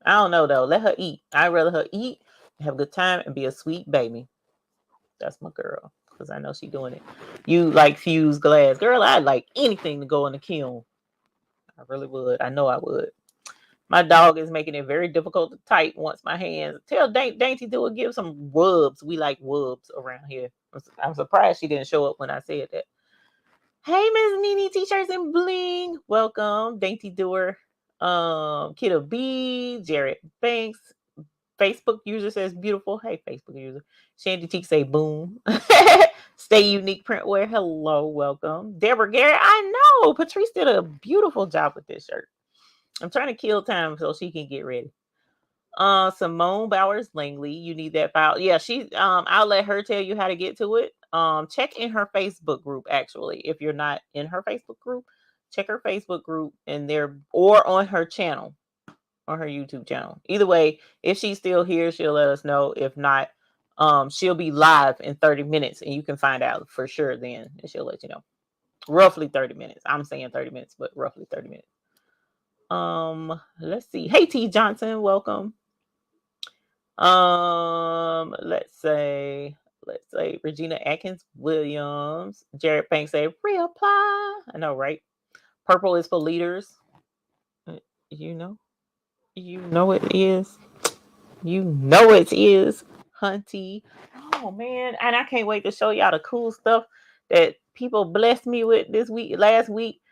I don't know though. Let her eat. I'd rather her eat, have a good time, and be a sweet baby. That's my girl. Because I know she doing it. You like fused glass. Girl, I'd like anything to go in the kiln. I really would. I know I would. My dog is making it very difficult to type once my hands. Tell Dainty to give some wubs. We like wubs around here. I'm surprised she didn't show up when I said that. Hey, Miss Nene, t-shirts and bling. Welcome, Dainty Doer. Kiddo B, Jared Banks. Facebook user says beautiful. Hey, Facebook user. Shandy Cheek say boom. Stay Unique Printwear. Hello, welcome. Deborah Garrett. I know. Patrice did a beautiful job with this shirt. I'm trying to kill time so she can get ready. Simone Bowers Langley, you need that file. Yeah, I'll let her tell you how to get to it. Check in her Facebook group, actually. If you're not in her Facebook group, check her Facebook group and or on her channel, on her YouTube channel. Either way, if she's still here, she'll let us know. If not, she'll be live in 30 minutes and you can find out for sure then, and she'll let you know. Roughly 30 minutes. I'm saying 30 minutes, but roughly 30 minutes. Let's see. Hey, T Johnson, welcome. Let's say Regina Atkins Williams. Jared Banks say reapply. I know, right? Purple is for leaders. You know it is. You know it is, Hunty. Oh man, and I can't wait to show y'all the cool stuff that people blessed me with last week.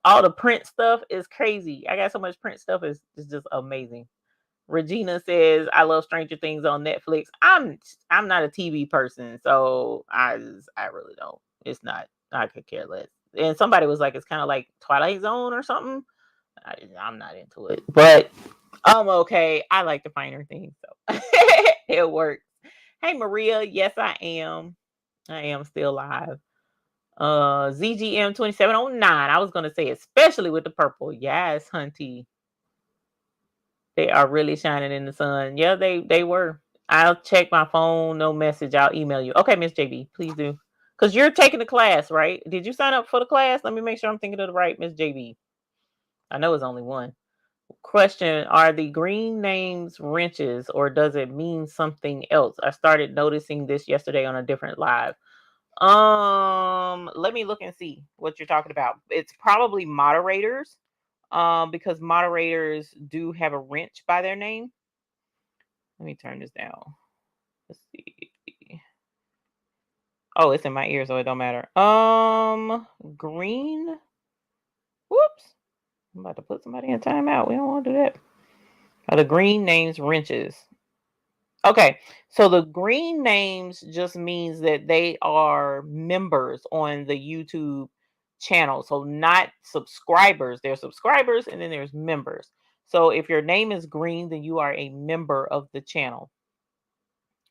All the print stuff is crazy. I got so much print stuff, is just amazing. Regina says, I love Stranger Things on Netflix. I'm not a TV person, so I really don't. It's not. I could care less. And somebody was like, it's kind of like Twilight Zone or something. I'm not into it, but I'm okay. I like the finer things, so it works. Hey Maria, yes I am. I am still live. ZGM 2709. I was gonna say especially with the purple. Yes, Hunty. They are really shining in the sun. Yeah, they were. I'll check my phone. No message. I'll email you. Okay, Miss JB, please do. Because you're taking the class, right? Did you sign up for the class? Let me make sure I'm thinking of the right Miss JB. I know it's only one. Question: are the green names wrenches, or does it mean something else? I started noticing this yesterday on a different live. Let me look and see what you're talking about. It's probably moderators, because moderators do have a wrench by their name. Let me turn this down. Let's see. Oh, it's in my ear, so it don't matter. Green. Whoops. I'm about to put somebody in timeout. We don't want to do that. The green names wrenches. Okay, so the green names just means that they are members on the YouTube channel. So not subscribers. There's subscribers and then there's members. So if your name is green, then you are a member of the channel.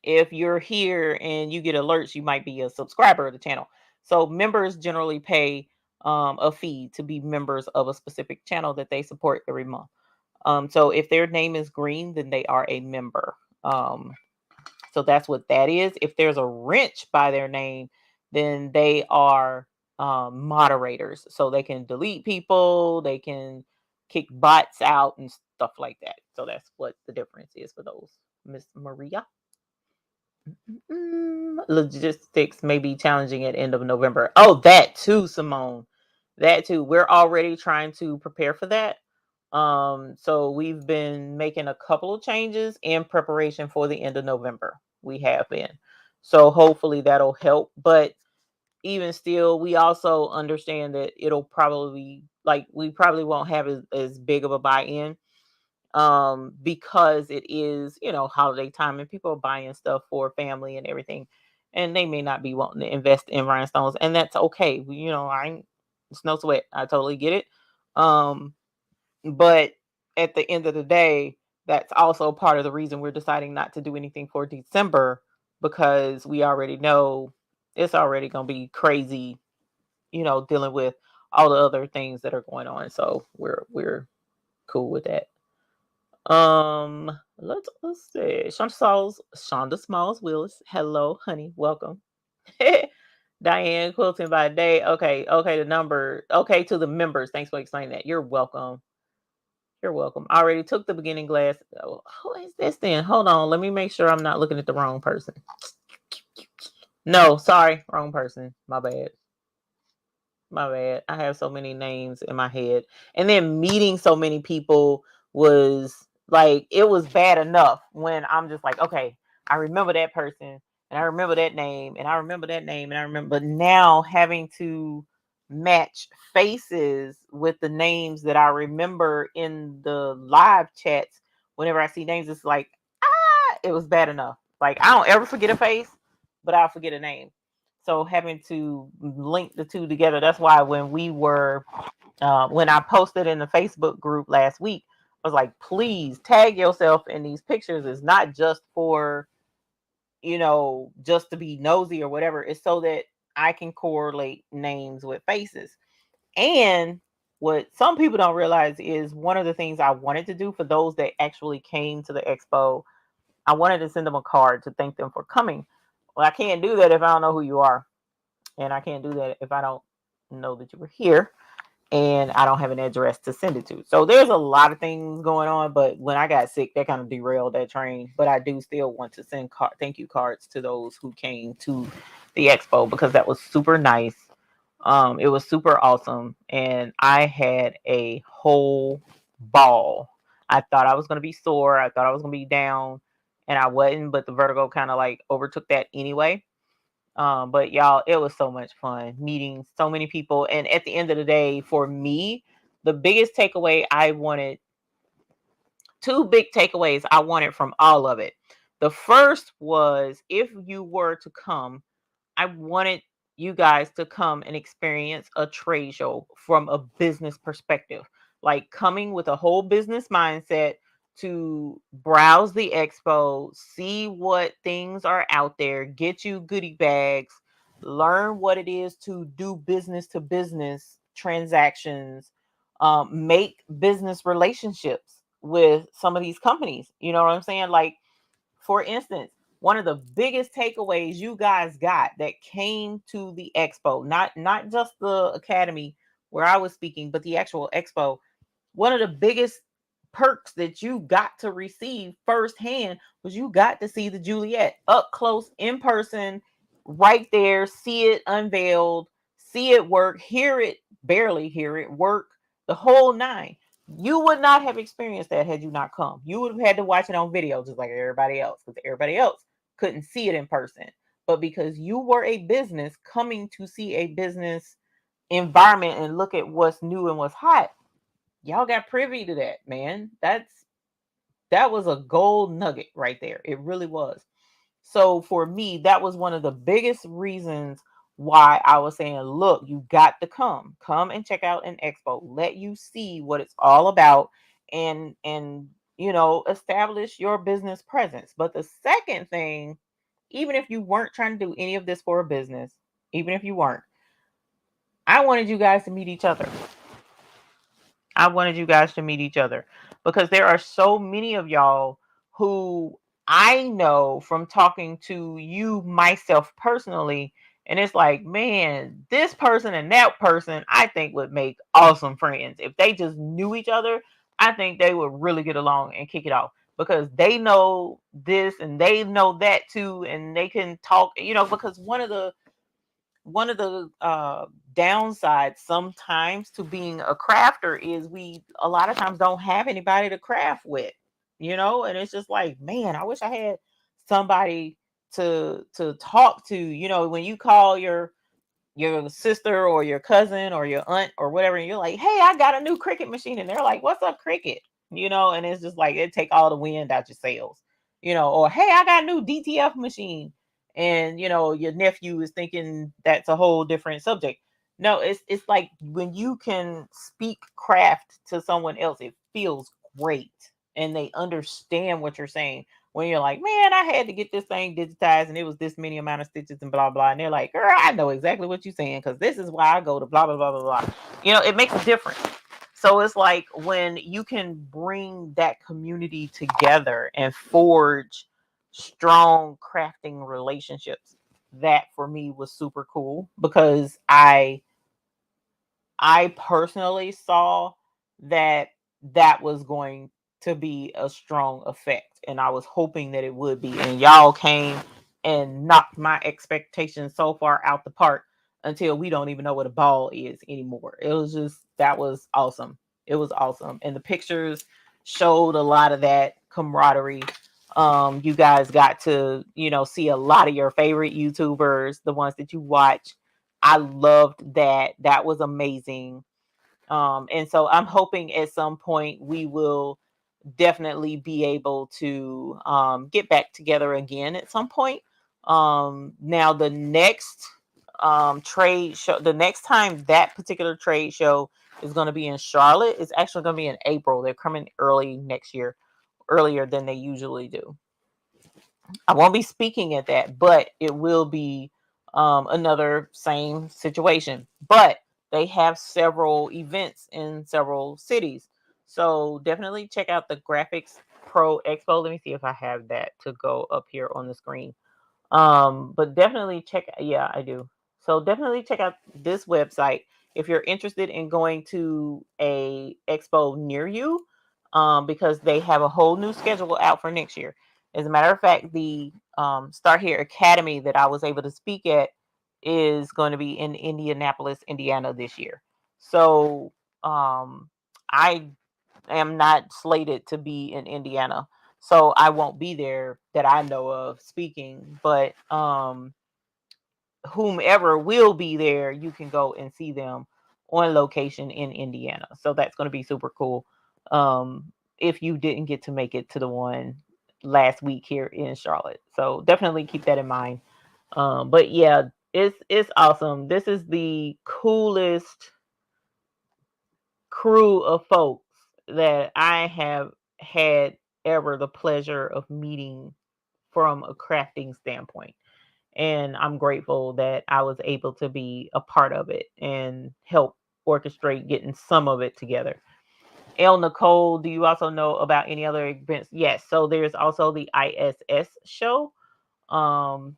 If you're here and you get alerts, you might be a subscriber of the channel. So members generally pay a fee to be members of a specific channel that they support every month. So if their name is green, then they are a member. So that's what that is. If there's a wrench by their name, then they are moderators. So they can delete people, they can kick bots out and stuff like that. So that's what the difference is for those, Miss Maria. Logistics may be challenging at end of November. Oh, that too, Simone. That too. We're already trying to prepare for that. So we've been making a couple of changes in preparation for the end of November. We have been. So hopefully that'll help. But even still, we also understand that it'll probably we probably won't have as big of a buy-in, because it is, holiday time and people are buying stuff for family and everything, and they may not be wanting to invest in rhinestones, and that's okay. It's no sweat. I totally get it. But at the end of the day, that's also part of the reason we're deciding not to do anything for December, because we already know it's already going to be crazy, dealing with all the other things that are going on. So we're cool with that. Let's see. Shonda Smalls Willis. Hello, honey. Welcome. Diane Quilton by day. Okay. The number. Okay, to the members. Thanks for explaining that. You're welcome. You're welcome. I already took the beginning class. Oh, who is this then? Hold on. Let me make sure I'm not looking at the wrong person. No, sorry. Wrong person. My bad. My bad. I have so many names in my head. And then meeting so many people was like, it was bad enough when I'm just like, okay, I remember that person and I remember that name and I remember that name and I remember, but now having to match faces with the names that I remember in the live chats. Whenever I see names, it's like, it was bad enough. Like, I don't ever forget a face, but I'll forget a name. So having to link the two together, that's why when when I posted in the Facebook group last week, I was like, please tag yourself in these pictures. It's not just for, just to be nosy or whatever. It's so that I can correlate names with faces. And what some people don't realize is one of the things I wanted to do for those that actually came to the expo, I wanted to send them a card to thank them for coming. Well, I can't do that if I don't know who you are. And I can't do that if I don't know that you were here and I don't have an address to send it to. So there's a lot of things going on, but when I got sick, that kind of derailed that train. But I do still want to send thank you cards to those who came to the expo, because that was super nice. It was super awesome, and I had a whole ball. I thought I was going to be sore. I thought I was going to be down, and I wasn't, but the vertigo kind of like overtook that anyway. But y'all, it was so much fun meeting so many people. And at the end of the day, for me, the biggest takeaway I wanted two big takeaways I wanted from all of it. The first was, if you were to come, I wanted you guys to come and experience a trade show from a business perspective, like coming with a whole business mindset to browse the expo, see what things are out there, get you goodie bags, learn what it is to do business to business transactions, make business relationships with some of these companies. You know what I'm saying? Like, for instance, one of the biggest takeaways you guys got that came to the expo, not just the academy where I was speaking, but the actual expo, one of the biggest perks that you got to receive firsthand was you got to see the Juliet up close in person, right there, see it unveiled, see it work, hear it, barely hear it work, the whole nine. You would not have experienced that had you not come. You would have had to watch it on video just like everybody else, because everybody else couldn't see it in person. But because you were a business coming to see a business environment and look at what's new and what's hot, y'all got privy to that, man. That was a gold nugget right there. It really was. So for me, that was one of the biggest reasons why I was saying, look, you got to come and check out an expo, let you see what it's all about, and establish your business presence. But the second thing, even if you weren't trying to do any of this for a business, even if you weren't, I wanted you guys to meet each other. I wanted you guys to meet each other because there are so many of y'all who I know from talking to you myself personally. And it's like, man, this person and that person, I think would make awesome friends. If they just knew each other, I think they would really get along and kick it off because they know this and they know that too. And they can talk, because one of the downsides sometimes to being a crafter is we a lot of times don't have anybody to craft with, and it's just like, man, I wish I had somebody to talk to, when you call your sister or your cousin or your aunt or whatever, and you're like, hey, I got a new Cricut machine, and they're like, what's up, Cricut? And it's just like it take all the wind out your sails, or hey, I got a new DTF machine, and your nephew is thinking that's a whole different subject. No, it's like when you can speak craft to someone else, it feels great, and they understand what you're saying. When you're like, man, I had to get this thing digitized and it was this many amount of stitches and blah blah, and they're like, girl, I know exactly what you're saying because this is why I go to blah blah blah blah blah. It makes a difference. So it's like when you can bring that community together and forge strong crafting relationships, that for me was super cool because I personally saw that that was going to be a strong effect, and I was hoping that it would be. And y'all came and knocked my expectations so far out the park until we don't even know what a ball is anymore. It was just, that was awesome. It was awesome. And the pictures showed a lot of that camaraderie. You guys got to, see a lot of your favorite YouTubers, the ones that you watch. I loved that. That was amazing. And so I'm hoping at some point we will definitely be able to get back together again at some point. Now the next trade show, the next time that particular trade show is going to be in Charlotte, is actually going to be in April. They're coming early next year, earlier than they usually do. I won't be speaking at that, but it will be another same situation. But they have several events in several cities. So definitely check out the Graphics Pro Expo. Let me see if I have that to go up here on the screen. But definitely check, yeah, I do. So definitely check out this website if you're interested in going to a expo near you, because they have a whole new schedule out for next year. As a matter of fact, the Start Here Academy that I was able to speak at is going to be in Indianapolis, Indiana this year. So I am not slated to be in Indiana, so I won't be there that I know of speaking. But whomever will be there, you can go and see them on location in Indiana. So that's going to be super cool. if you didn't get to make it to the one last week here in Charlotte. So definitely keep that in mind. But yeah, it's awesome. This is the coolest crew of folks that I have had ever the pleasure of meeting from a crafting standpoint. And I'm grateful that I was able to be a part of it and help orchestrate getting some of it together. El Nicole, do you also know about any other events? Yes. So there's also the ISS show. um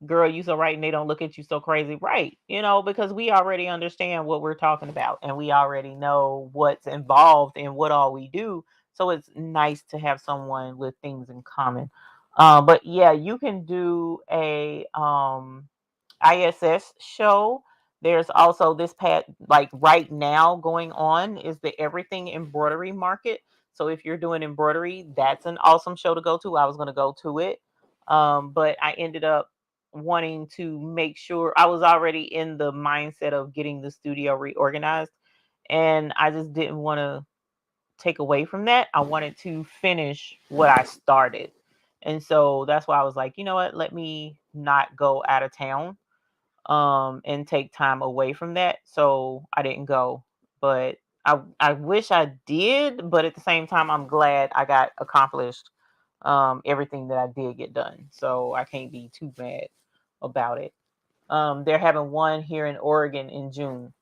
Girl, you so right, and they don't look at you so crazy, right? Because we already understand what we're talking about, and we already know what's involved and what all we do. So it's nice to have someone with things in common. But yeah, you can do a ISS show. There's also this like right now going on is the Everything Embroidery Market. So if you're doing embroidery, that's an awesome show to go to. I was going to go to it, but I ended up wanting to make sure I was already in the mindset of getting the studio reorganized, and I just didn't want to take away from that. I wanted to finish what I started. And so that's why I was like, you know what, let me not go out of town and take time away from that. So I didn't go. But I wish I did, but at the same time I'm glad I got accomplished everything that I did get done. So I can't be too mad about it. They're having one here in Oregon in June.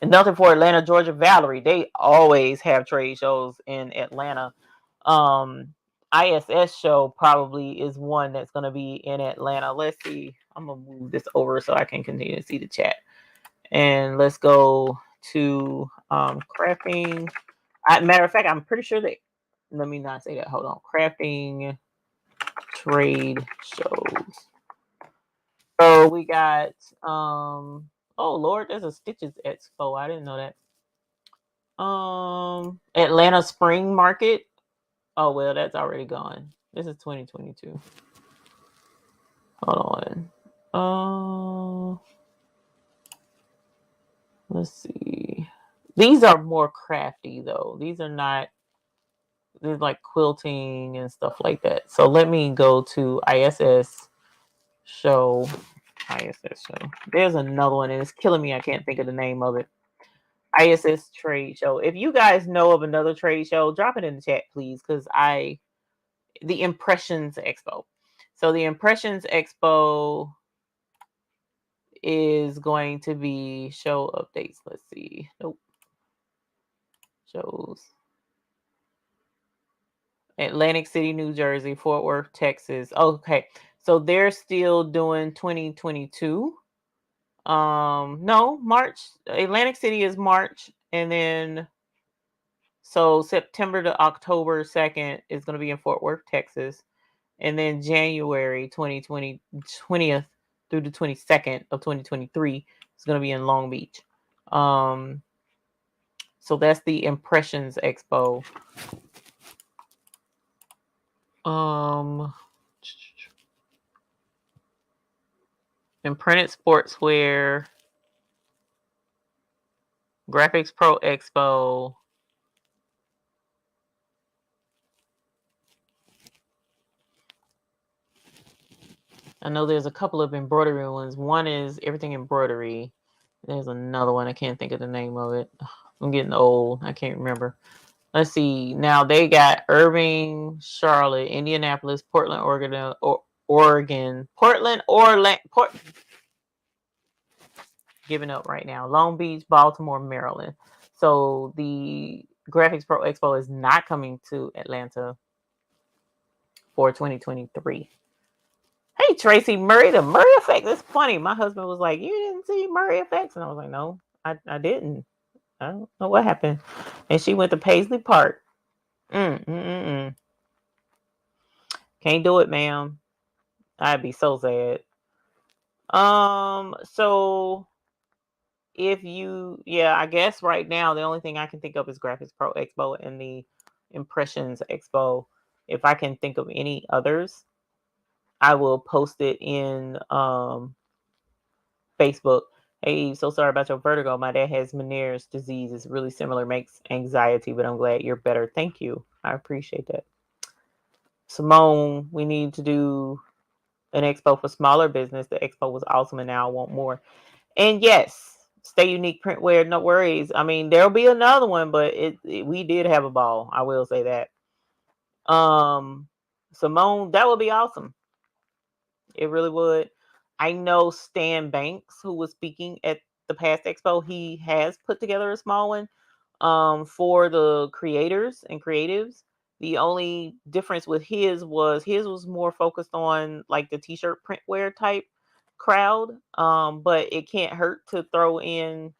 And nothing for Atlanta, Georgia, Valerie. They always have trade shows in Atlanta. Um, ISS show probably is one that's going to be in Atlanta. Let's see. I'm going to move this over so I can continue to see the chat. And let's go to crafting. Matter of fact, I'm pretty sure that, let me not say that. Hold on. Crafting trade shows. So we got, oh Lord, there's a Stitches Expo. I didn't know that. Atlanta Spring Market. Oh well, that's already gone. This is 2022. Hold on. Let's see. These are more crafty though. These are not. They're like quilting and stuff like that. So let me go to ISS show. ISS show. There's another one, and it's killing me. I can't think of the name of it. ISS trade show. If you guys know of another trade show, drop it in the chat, please, because the Impressions Expo. So the Impressions Expo is going to be show updates. Let's see. Nope. Shows. Atlantic City, New Jersey, Fort Worth, Texas. Okay. So they're still doing 2022. No, March. Atlantic City is March, and then so September to October 2nd is going to be in Fort Worth, Texas. And then January 20th through the 22nd of 2023 is going to be in Long Beach. So that's the Impressions Expo. Imprinted Sportswear, Graphics Pro Expo. I know there's a couple of embroidery ones. One is Everything Embroidery. There's another one. I can't think of the name of it. I'm getting old. I can't remember. Let's see. Now they got Irving, Charlotte, Indianapolis, Portland, Oregon, Portland, giving up right now. Long Beach, Baltimore, Maryland. So the Graphics Pro Expo is not coming to Atlanta for 2023. Hey, Tracy Murray, the Murray Effect. It's funny. My husband was like, "You didn't see Murray Effects?" And I was like, "No, I didn't. I don't know what happened." And she went to Paisley Park. Can't do it, ma'am. I'd be so sad. So if you, yeah, I guess right now the only thing I can think of is Graphics Pro Expo and the Impressions Expo. If I can think of any others, I will post it in Facebook. Hey, so sorry about your vertigo. My dad has Meniere's disease. It's really similar, makes anxiety, but I'm glad you're better. Thank you. I appreciate that. Simone, we need to do an expo for smaller business. The expo was awesome, and now I want more. And yes, Stay Unique Printwear, no worries. I mean, there'll be another one, but we did have a ball. I will say that. Simone, that would be awesome. It really would. I know Stan Banks, who was speaking at the past expo, he has put together a small one for the creators and creatives. The only difference with his was more focused on like the t-shirt printwear type crowd. But it can't hurt to throw in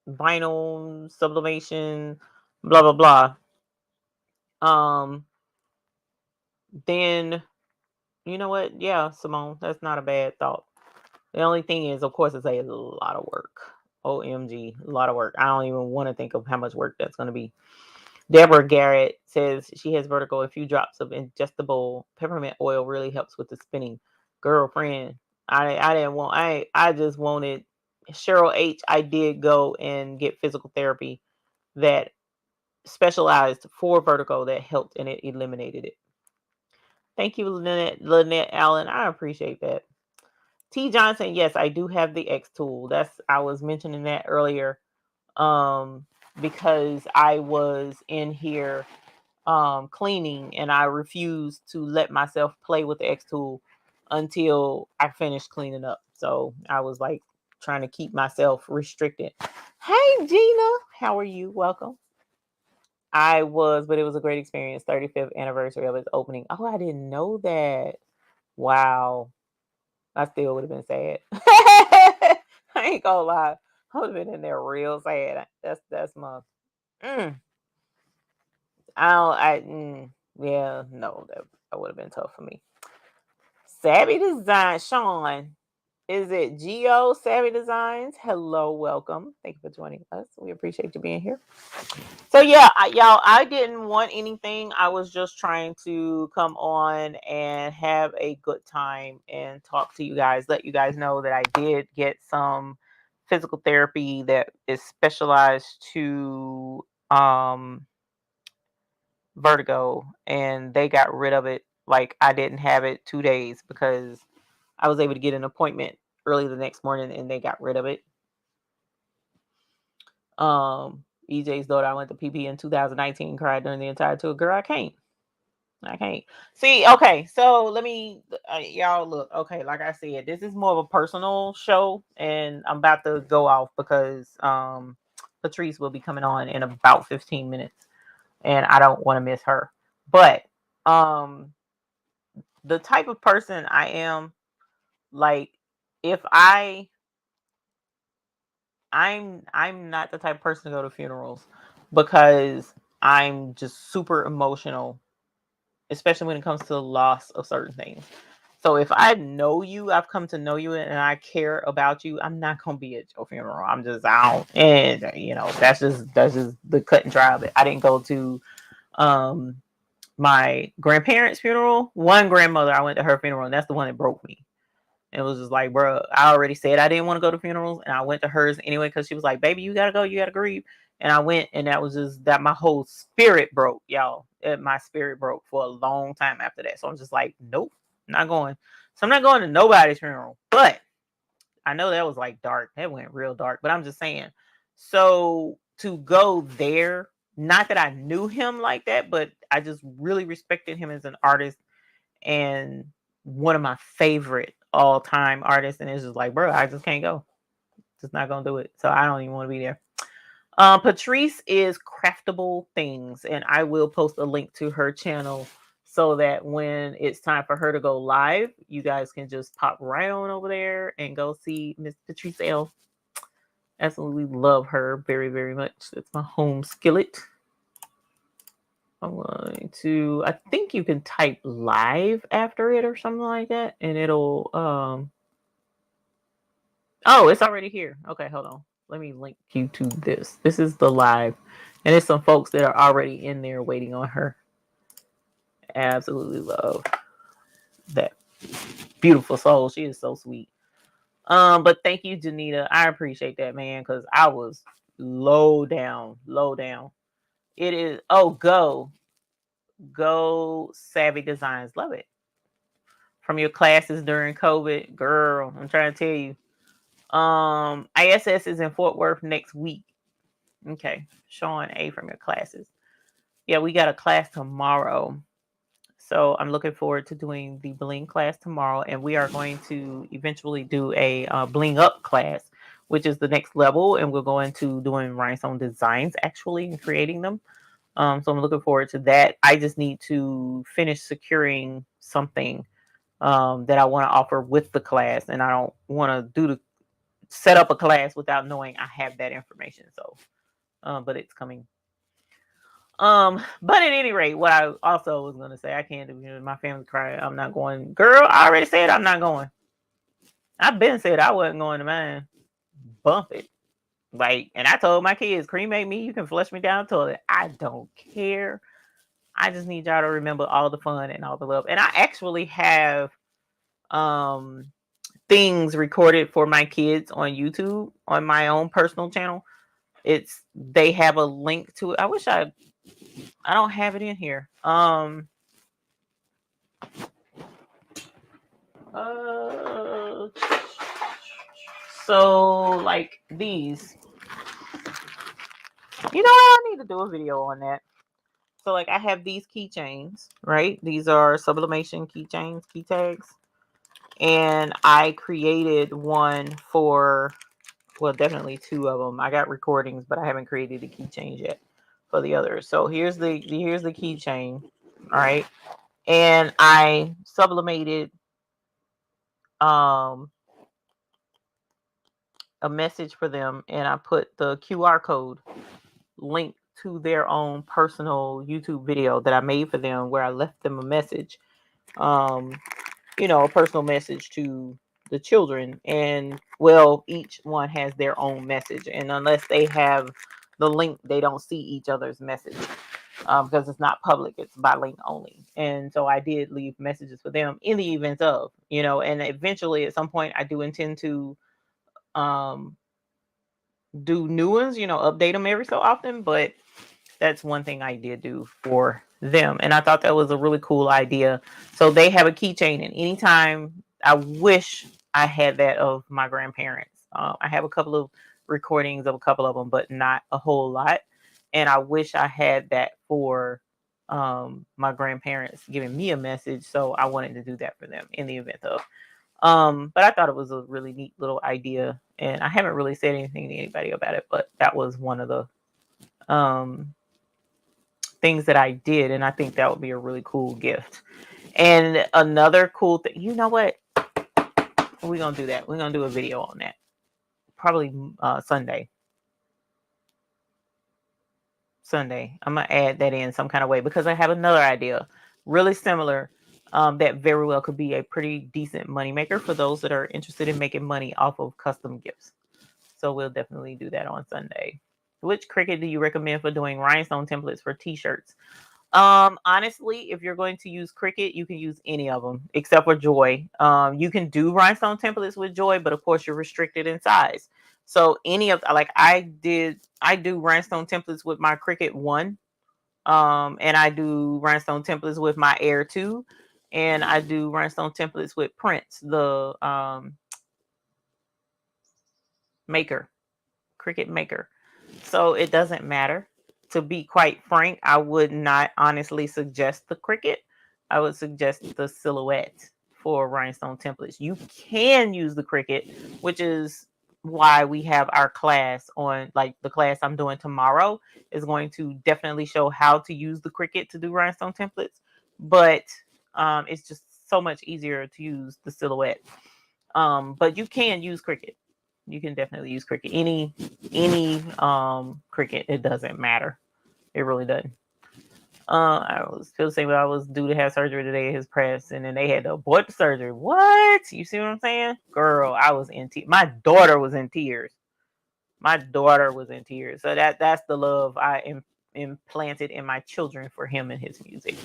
vinyl, sublimation, blah blah blah. Then you know what? Yeah, Simone, that's not a bad thought. The only thing is, of course, it's a lot of work. OMG, a lot of work. I don't even want to think of how much work that's going to be. Deborah Garrett says she has vertigo. A few drops of ingestible peppermint oil really helps with the spinning. Girlfriend, I didn't want. I just wanted Cheryl H. I did go and get physical therapy that specialized for vertigo that helped and it eliminated it. Thank you, Lynette Allen. I appreciate that. T Johnson, yes, I do have the X tool. I was mentioning that earlier. Because I was in here cleaning and I refused to let myself play with the X tool until I finished cleaning up. So I was like trying to keep myself restricted. Hey Gina, how are you? Welcome. But it was a great experience. 35th anniversary of its opening. Oh, I didn't know that. Wow. I still would have been sad. I ain't gonna lie. I would have been in there real sad. That's my I don't yeah, no, that would have been tough for me. Savvy Design, Sean. Is it Geo Savvy Designs? Hello, welcome. Thank you for joining us. We appreciate you being here. So yeah, y'all, I didn't want anything. I was just trying to come on and have a good time and talk to you guys, let you guys know that I did get some physical therapy that is specialized to vertigo, and they got rid of it. Like I didn't have it 2 days because I was able to get an appointment early the next morning and they got rid of it. EJ's daughter, I went to PP in 2019, cried during the entire tour. Girl, I can't. See, okay, so let me, y'all look, okay, like I said, this is more of a personal show, and I'm about to go off because Patrice will be coming on in about 15 minutes, and I don't want to miss her. But the type of person I am, like, if I'm not the type of person to go to funerals because I'm just super emotional, especially when it comes to the loss of certain things. So if I know you, I've come to know you and I care about you, I'm not gonna be at your funeral. I'm just out, and that's just the cut and dry of it. I didn't go to my grandparents' funeral. One grandmother, I went to her funeral, and that's the one that broke me. It was just like, bro, I already said I didn't want to go to funerals, and I went to hers anyway because she was like, baby, you gotta go, you gotta grieve. And I went, and that was just that my whole spirit broke, y'all. My spirit broke for a long time after that. So I'm just like, nope, not going. So I'm not going to nobody's funeral. But I know that was like dark. That went real dark. But I'm just saying. So to go there, not that I knew him like that, but I just really respected him as an artist and one of my favorite all-time artists, and it's just like, bro, I just can't go. Just not gonna do it. So I don't even want to be there. Patrice is Craftable Things, and I will post a link to her channel so that when it's time for her to go live, you guys can just pop right on over there and go see Miss Patrice L. Absolutely love her very, very much. It's my home skillet. I'm going to, I think you can type live after it or something like that, and it'll, oh, it's already here. Okay, hold on. Let me link you to this. This is the live, and it's some folks that are already in there waiting on her. Absolutely love that beautiful soul. She is so sweet. But thank you, Janita. I appreciate that, man, because I was low down. It is Go Savvy Designs. Love it. From your classes during COVID, girl. I'm trying to tell you. ISS is in Fort Worth next week. Okay, Sean A from your classes. Yeah, we got a class tomorrow. So I'm looking forward to doing the bling class tomorrow, and we are going to eventually do a bling up class, which is the next level, and we'll go into doing rhinestone designs actually and creating them. So I'm looking forward to that. I just need to finish securing something that I want to offer with the class, and I don't want to set up a class without knowing I have that information. So, but it's coming. But at any rate, what I also was gonna say, I can't do, my family cry. I'm not going. Girl, I already said I'm not going. I've been said I wasn't going to mine. Bump it. Like, and I told my kids, cremate me, you can flush me down the toilet. I don't care. I just need y'all to remember all the fun and all the love. And I actually have things recorded for my kids on YouTube on my own personal channel. They have a link to it. I don't have it in here. So like these, I need to do a video on that. So like I have these keychains, right? These are sublimation keychains, key tags. And I created one for, well, definitely two of them. I got recordings, but I haven't created the keychains yet for the others. So here's the keychain, all right? And I sublimated a message for them, and I put the QR code link to their own personal YouTube video that I made for them, where I left them a message, a personal message to the children. And well, each one has their own message, and unless they have the link, they don't see each other's message, because it's not public, it's by link only. And so I did leave messages for them in the event of, and eventually at some point I do intend to do new ones, update them every so often. But that's one thing I did do for them, and I thought that was a really cool idea. So they have a keychain, and anytime, I wish I had that of my grandparents. I have a couple of recordings of a couple of them, but not a whole lot. And I wish I had that for my grandparents giving me a message. So I wanted to do that for them in the event of. But I thought it was a really neat little idea, and I haven't really said anything to anybody about it, but that was one of the things that I did, and I think that would be a really cool gift. And another cool thing, you know what? We're gonna do that. We're gonna do a video on that. Probably Sunday. I'm gonna add that in some kind of way, because I have another idea, really similar, that very well could be a pretty decent moneymaker for those that are interested in making money off of custom gifts. So we'll definitely do that on Sunday. Which Cricut do you recommend for doing rhinestone templates for t-shirts? Honestly, if you're going to use Cricut, you can use any of them except for Joy. You can do rhinestone templates with Joy, but of course you're restricted in size. So any of, like I do rhinestone templates with my Cricut 1. And I do rhinestone templates with my Air 2, and I do rhinestone templates with Prince, the Cricut Maker. So it doesn't matter. To be quite frank, I would not honestly suggest the Cricut. I would suggest the Silhouette for rhinestone templates. You can use the Cricut, which is why we have our class on, like the class I'm doing tomorrow is going to definitely show how to use the Cricut to do rhinestone templates. But it's just so much easier to use the Silhouette. But you can use Cricut. You can definitely use Cricut. Any Cricut, it doesn't matter. It really doesn't. I was still saying, I was due to have surgery today at his press, and then they had to abort the surgery. What? You see what I'm saying? Girl, I was in tears. My daughter was in tears. So that's the love I implanted in my children for him and his music.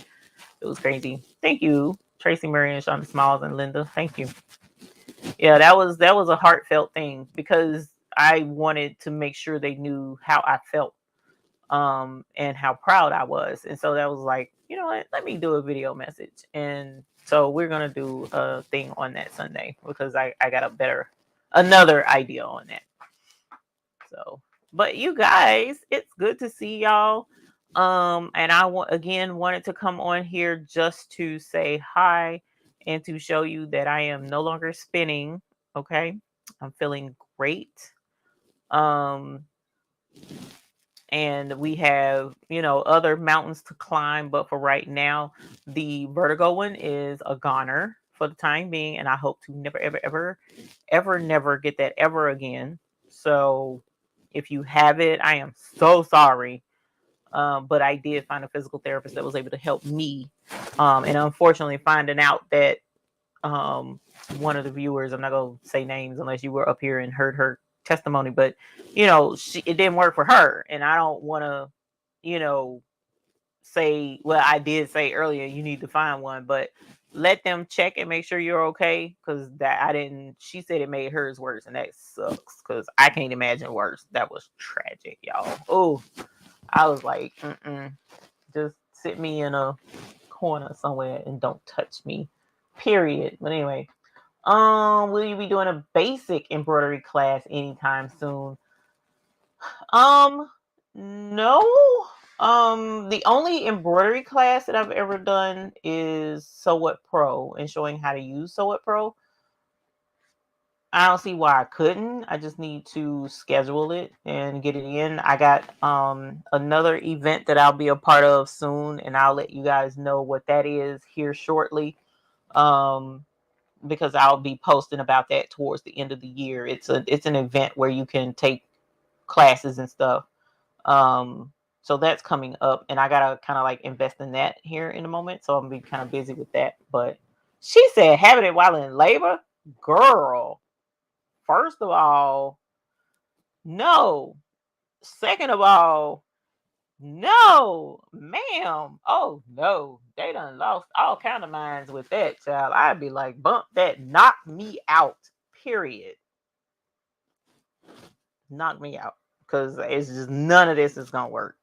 It was crazy. Thank you, Tracy Murray and Shonda Smalls and Linda. Thank you. Yeah, that was a heartfelt thing, because I wanted to make sure they knew how I felt. and how proud I was. And so that was like, you know what, let me do a video message. And so we're going to do a thing on that Sunday because I got another idea on that. So, but you guys, it's good to see y'all. And I wanted to come on here just to say hi and to show you that I am no longer spinning. Okay. I'm feeling great. And we have, other mountains to climb, but for right now, the vertigo one is a goner for the time being, and I hope to never, ever, ever, ever, never get that ever again. So if you have it, I am so sorry. But I did find a physical therapist that was able to help me. And unfortunately, finding out that one of the viewers, I'm not going to say names unless you were up here and heard her testimony, but it didn't work for her. And I don't want to, say, well, I did say earlier, you need to find one, but let them check and make sure you're okay. Cause she said it made hers worse, and that sucks. Cause I can't imagine worse. That was tragic, y'all. Oh, I was like, just sit me in a corner somewhere and don't touch me, period. But anyway, will you be doing a basic embroidery class anytime soon? No. The only embroidery class that I've ever done is Sew What Pro and showing how to use Sew What Pro. I don't see why I couldn't. I just need to schedule it and get it in. I got another event that I'll be a part of soon, and I'll let you guys know what that is here shortly. Because I'll be posting about that towards the end of the year. It's an event where you can take classes and stuff. So that's coming up, and I gotta kind of like invest in that here in a moment. So I'm gonna be kind of busy with that. But she said having it while in labor, girl. First of all, no. Second of all, no, ma'am. Oh no, they done lost all kind of minds with that, child. I'd be like, bump that, knock me out. Period. Knock me out, because it's just none of this is gonna work.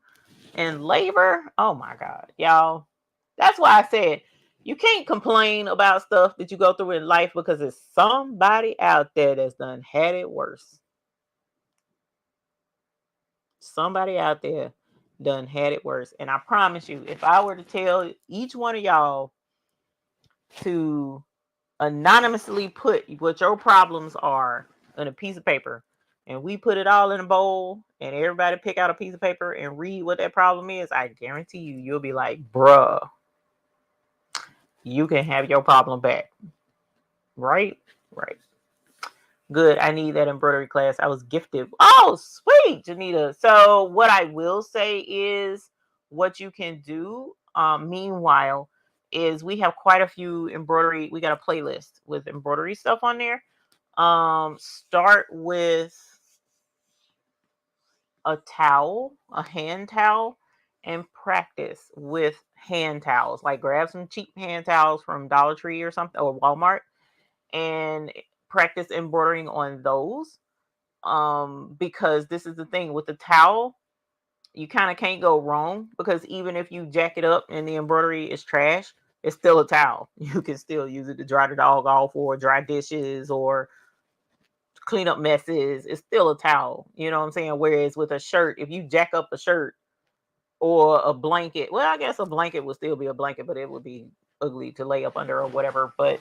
And labor, oh my God, y'all. That's why I said you can't complain about stuff that you go through in life, because there's somebody out there that's done had it worse. Somebody out there done had it worse. And I promise you, if I were to tell each one of y'all to anonymously put what your problems are on a piece of paper, and we put it all in a bowl, and everybody pick out a piece of paper and read what that problem is, I guarantee you'll be like, bruh, you can have your problem back. Right? Right. Good. I need that embroidery class. I was gifted. Oh, sweet, Janita. So what I will say is what you can do, meanwhile, is we have quite a few embroidery. We got a playlist with embroidery stuff on there. Start with a towel, a hand towel, and practice with hand towels. Like grab some cheap hand towels from Dollar Tree or something, or Walmart, and practice embroidering on those. Because this is the thing with the towel, you kind of can't go wrong, because even if you jack it up and the embroidery is trash, it's still a towel. You can still use it to dry the dog off, or dry dishes, or clean up messes. It's still a towel. You know what I'm saying? Whereas with a shirt, if you jack up a shirt or a blanket, well, I guess a blanket would still be a blanket, but it would be ugly to lay up under or whatever. But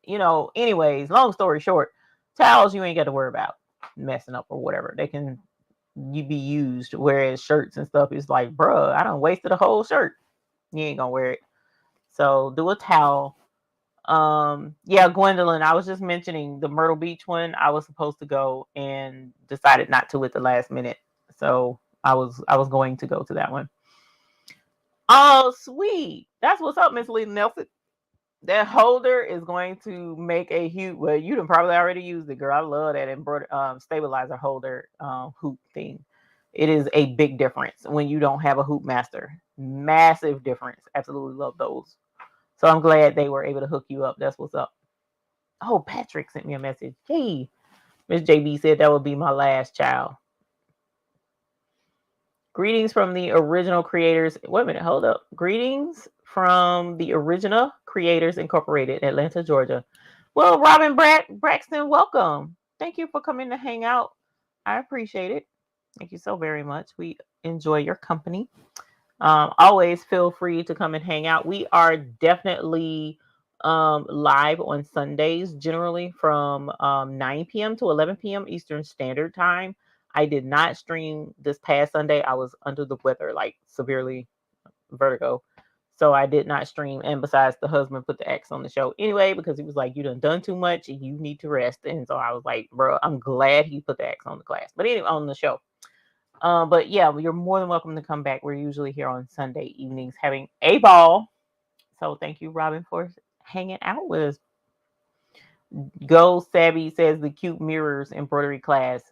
anyways, long story short, towels you ain't got to worry about messing up or whatever. They can be used, whereas shirts and stuff is like, bruh, I done wasted a whole shirt. You ain't gonna wear it. So do a towel. Yeah, Gwendolyn, I was just mentioning the Myrtle Beach one. I was supposed to go and decided not to at the last minute. So I was going to go to that one. Oh, sweet. That's what's up, Miss Lee Nelson. That holder is going to make a huge, well, you done probably already used it, girl. I love that embroidered stabilizer holder hoop thing. It is a big difference when you don't have a hoop master. Massive difference. Absolutely love those. So I'm glad they were able to hook you up. That's what's up. Oh, Patrick sent me a message. Hey, Miss JB said that would be my last child. Greetings from the original creators. Wait a minute, hold up. Greetings from the original creators incorporated, Atlanta, Georgia. Well, Robin Braxton, welcome. Thank you for coming to hang out. I appreciate it. Thank you so very much. We enjoy your company. Always feel free to come and hang out. We are definitely live on Sundays, generally from 9 p.m. to 11 p.m. Eastern Standard Time. I did not stream this past Sunday. I was under the weather, like severely vertigo. So I did not stream. And besides, the husband put the X on the show anyway because he was like, "You done too much. And you need to rest." And so I was like, "Bro, I'm glad he put the X on the class." But anyway, on the show. But yeah, you're more than welcome to come back. We're usually here on Sunday evenings having a ball. So thank you, Robin, for hanging out with us. Go Savvy says the cute mirrors embroidery class.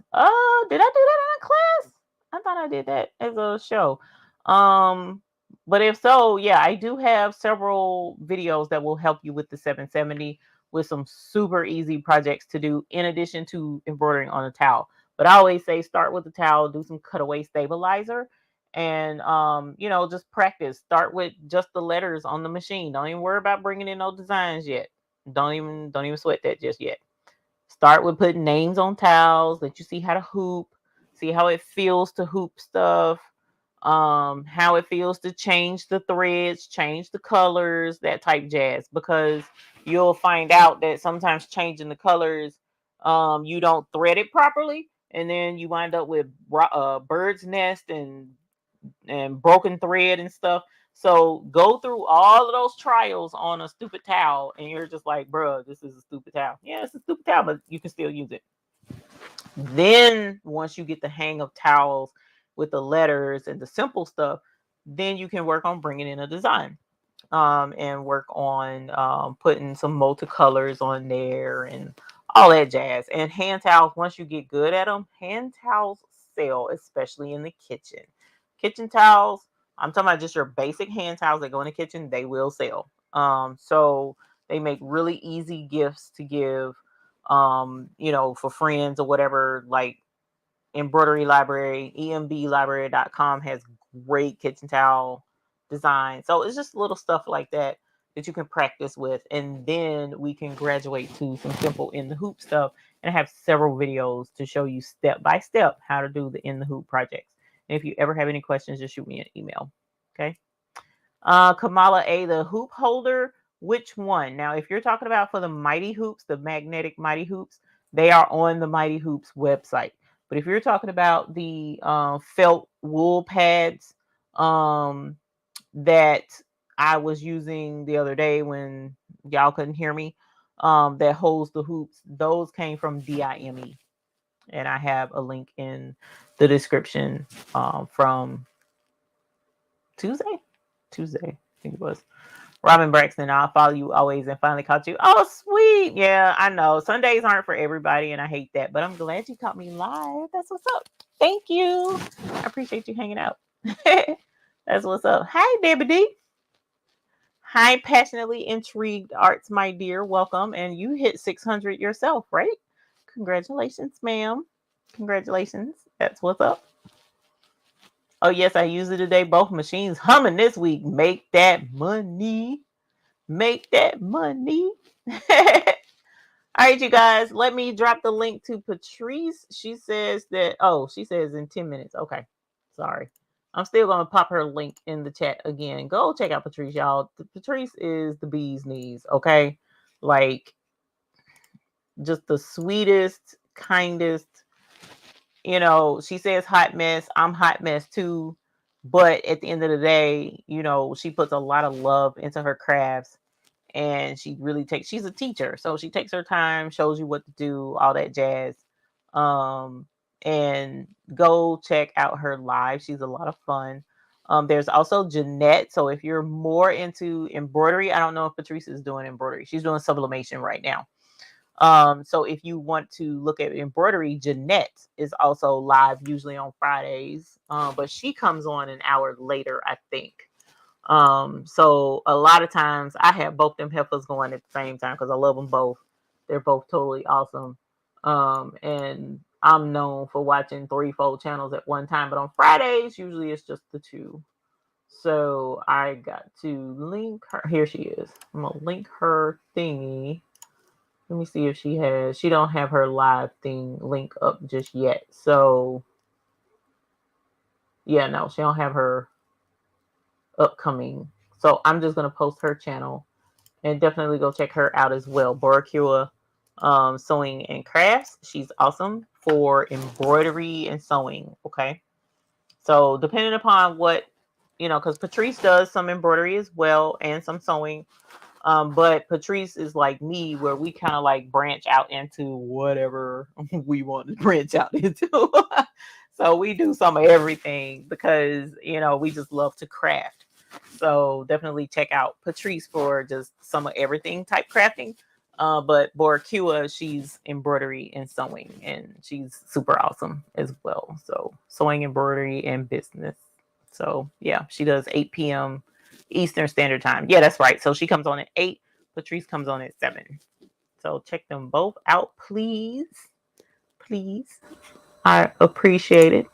Did I do that in a class? I thought I did that as a show. Um, but if so, yeah, I do have several videos that will help you with the 770 with some super easy projects to do in addition to embroidering on a towel. But I always say start with the towel, do some cutaway stabilizer, and just practice. Start with just the letters on the machine. Don't even worry about bringing in no designs yet. Don't even sweat that just yet. Start with putting names on towels. Let you see how to hoop. See how it feels to hoop stuff. How it feels to change the threads, change the colors, that type jazz. Because you'll find out that sometimes changing the colors, you don't thread it properly, and then you wind up with bird's nest and broken thread and stuff. So go through all of those trials on a stupid towel, and you're just like, "Bruh, this is a stupid towel." Yeah, it's a stupid towel, but you can still use it. Then once you get the hang of towels with the letters and the simple stuff, then you can work on bringing in a design. And work on putting some multicolors on there and all that jazz. And hand towels, once you get good at them, hand towels sell, especially in the kitchen. Kitchen towels, I'm talking about just your basic hand towels that go in the kitchen, they will sell. So they make really easy gifts to give, for friends or whatever. Like Embroidery Library, emblibrary.com has great kitchen towel design. So it's just little stuff like that that you can practice with. And then we can graduate to some simple in the hoop stuff. And I have several videos to show you step by step how to do the in the hoop projects. And if you ever have any questions, just shoot me an email. Okay. Kamala A, the hoop holder, which one? Now, if you're talking about for the Mighty Hoops, the magnetic Mighty Hoops, they are on the Mighty Hoops website. But if you're talking about the felt wool pads that I was using the other day when y'all couldn't hear me, that holds the hoops, those came from DIME. And I have a link in the description from Tuesday, I think it was. Robin Braxton, I'll follow you always and finally caught you. Oh, sweet. Yeah, I know. Sundays aren't for everybody, and I hate that, but I'm glad you caught me live. That's what's up. Thank you. I appreciate you hanging out. That's what's up. Hi, Debbie D. Hi, passionately intrigued arts, my dear. Welcome. And you hit 600 yourself, right? Congratulations, ma'am. Congratulations. That's what's up. Oh, yes, I use it today. Both machines humming this week. Make that money. Make that money. All right, you guys, let me drop the link to Patrice. She says she says in 10 minutes. Okay. Sorry. I'm still going to pop her link in the chat again. Go check out Patrice, y'all. Patrice is the bee's knees. Okay. Like, just the sweetest, kindest. She says hot mess. I'm hot mess too. But at the end of the day, she puts a lot of love into her crafts. And she's a teacher, so she takes her time, shows you what to do, all that jazz. And go check out her live. She's a lot of fun. There's also Jeanette. So if you're more into embroidery, I don't know if Patrice is doing embroidery. She's doing sublimation right now. So if you want to look at embroidery, Jeanette is also live, usually on Fridays. But she comes on an hour later, I think. So a lot of times I have both them heifers going at the same time because I love them both. They're both totally awesome. And I'm known for watching 3 4 channels at one time, but on Fridays usually it's just the 2. So I got to link her. Here she is. I'm gonna link her thingy. Let me see if she don't have her live thing link up just yet. So yeah, no, she don't have her upcoming. So I'm just gonna post her channel and definitely go check her out as well. Boracua Sewing and Crafts. She's awesome for embroidery and sewing. Okay. So depending upon what, because Patrice does some embroidery as well and some sewing. But Patrice is like me, where we kind of like branch out into whatever we want to branch out into. So we do some of everything because, we just love to craft. So definitely check out Patrice for just some of everything type crafting. But Boracua, she's embroidery and sewing, and she's super awesome as well. So sewing, embroidery, and business. So yeah, she does 8 p.m. Eastern Standard Time. Yeah, that's right. So she comes on at 8. Patrice comes on at 7. So check them both out, please. Please. I appreciate it.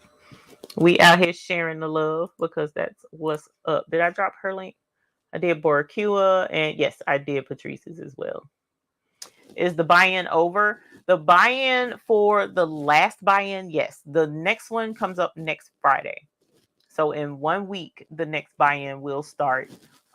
We out here sharing the love because that's what's up. Did I drop her link? I did Boracua, and yes, I did Patrice's as well. Is the buy-in over? The buy-in for the last buy-in, yes. The next one comes up next Friday. So in 1 week, the next buy-in will start.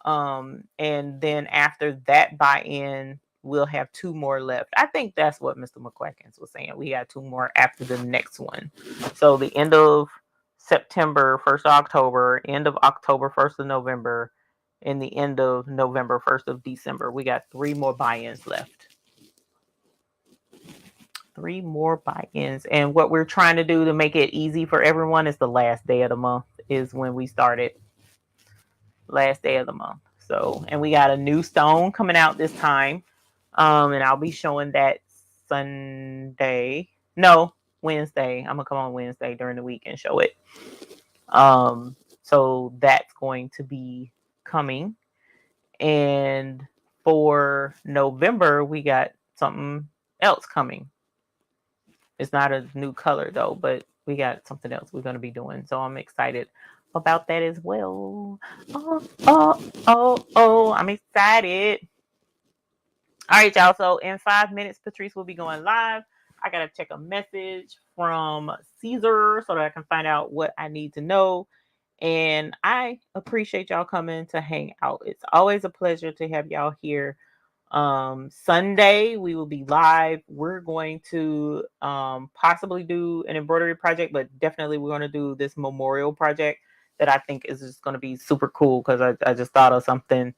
And then after that buy-in, we'll have 2 more left. I think that's what Mr. McQuackins was saying. We got 2 more after the next one. So the end of September, 1st of October, end of October, 1st of November, and the end of November, 1st of December. We got 3 more buy-ins left. 3 more buy-ins. And what we're trying to do to make it easy for everyone is the last day of the month is when we started. Last day of the month. So, and we got a new stone coming out this time. And I'll be showing that Sunday. No, Wednesday. I'm gonna come on Wednesday during the week and show it. So that's going to be coming. And for November, we got something else coming. It's not a new color though, but we got something else we're going to be doing. So I'm excited about that as well. I'm excited. All right, y'all. So in 5 minutes, Patrice will be going live. I got to check a message from Caesar so that I can find out what I need to know. And I appreciate y'all coming to hang out. It's always a pleasure to have y'all here. Sunday we will be live. We're going to possibly do an embroidery project, but definitely we're going to do this memorial project that I think is just going to be super cool because I just thought of something.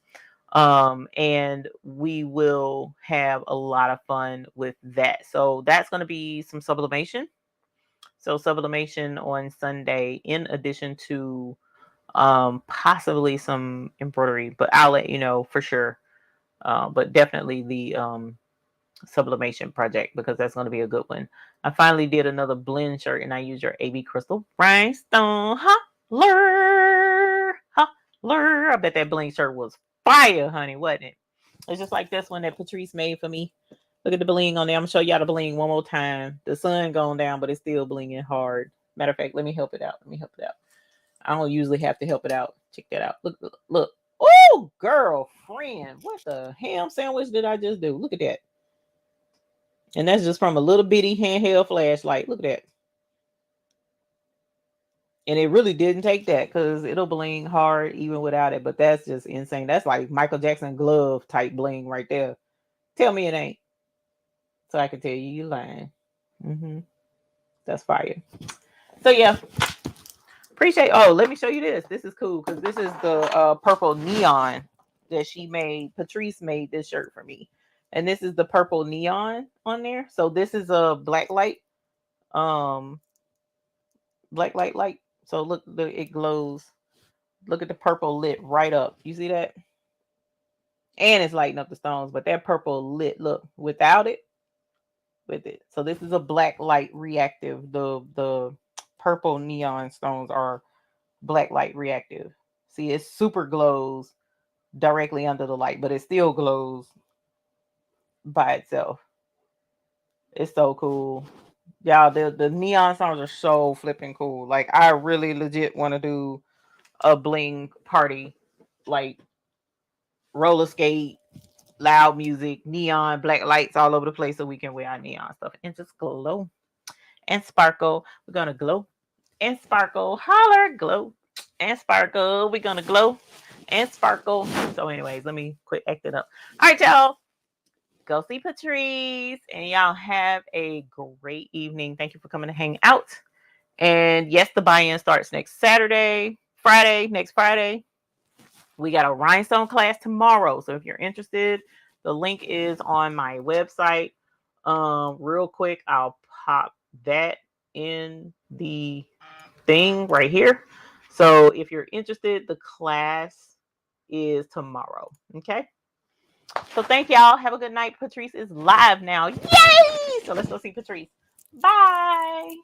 And we will have a lot of fun with that. So that's going to be some sublimation. So sublimation on Sunday in addition to possibly some embroidery, but I'll let you know for sure. But definitely the sublimation project because that's going to be a good one. I finally did another blend shirt and I used your AB Crystal Rhinestone. Holler. Holler. I bet that blend shirt was fire, honey, wasn't it? It's just like this one that Patrice made for me. Look at the bling on there. I'm going to show y'all the bling one more time. The sun going down, but it's still blinging hard. Matter of fact, let me help it out. I don't usually have to help it out. Check that out. Look. Oh, girlfriend. What the ham sandwich did I just do? Look at that. And that's just from a little bitty handheld flashlight. Look at that. And it really didn't take that because it'll bling hard even without it. But that's just insane. That's like Michael Jackson glove type bling right there. Tell me it ain't. So I can tell you lying. That's fire. So yeah. Appreciate. Oh, let me show you this. This is cool because this is the purple neon that she made. Patrice made this shirt for me, and this is the purple neon on there. So this is a black light, light. So look, it glows. Look at the purple lit right up. You see that? And it's lighting up the stones, but that purple lit. Look, without it, with it. So this is a black light reactive. The purple neon stones are black light reactive. See, it super glows directly under the light, but it still glows by itself. It's so cool. Y'all, the neon songs are so flipping cool. Like, I really legit want to do a bling party, like roller skate, loud music, neon, black lights all over the place, so we can wear our neon stuff and just glow and sparkle. We're gonna glow and sparkle. Holler, glow and sparkle. We're gonna glow and sparkle. So, anyways, let me quit acting up. All right, y'all. Go see Patrice, and y'all have a great evening. Thank you for coming to hang out. And yes, the buy-in starts next next Friday. We got a rhinestone class tomorrow. So if you're interested, the link is on my website. Real quick, I'll pop that in the thing right here. So if you're interested, the class is tomorrow. Okay. So thank y'all. Have a good night. Patrice is live now. Yay! So let's go see Patrice. Bye.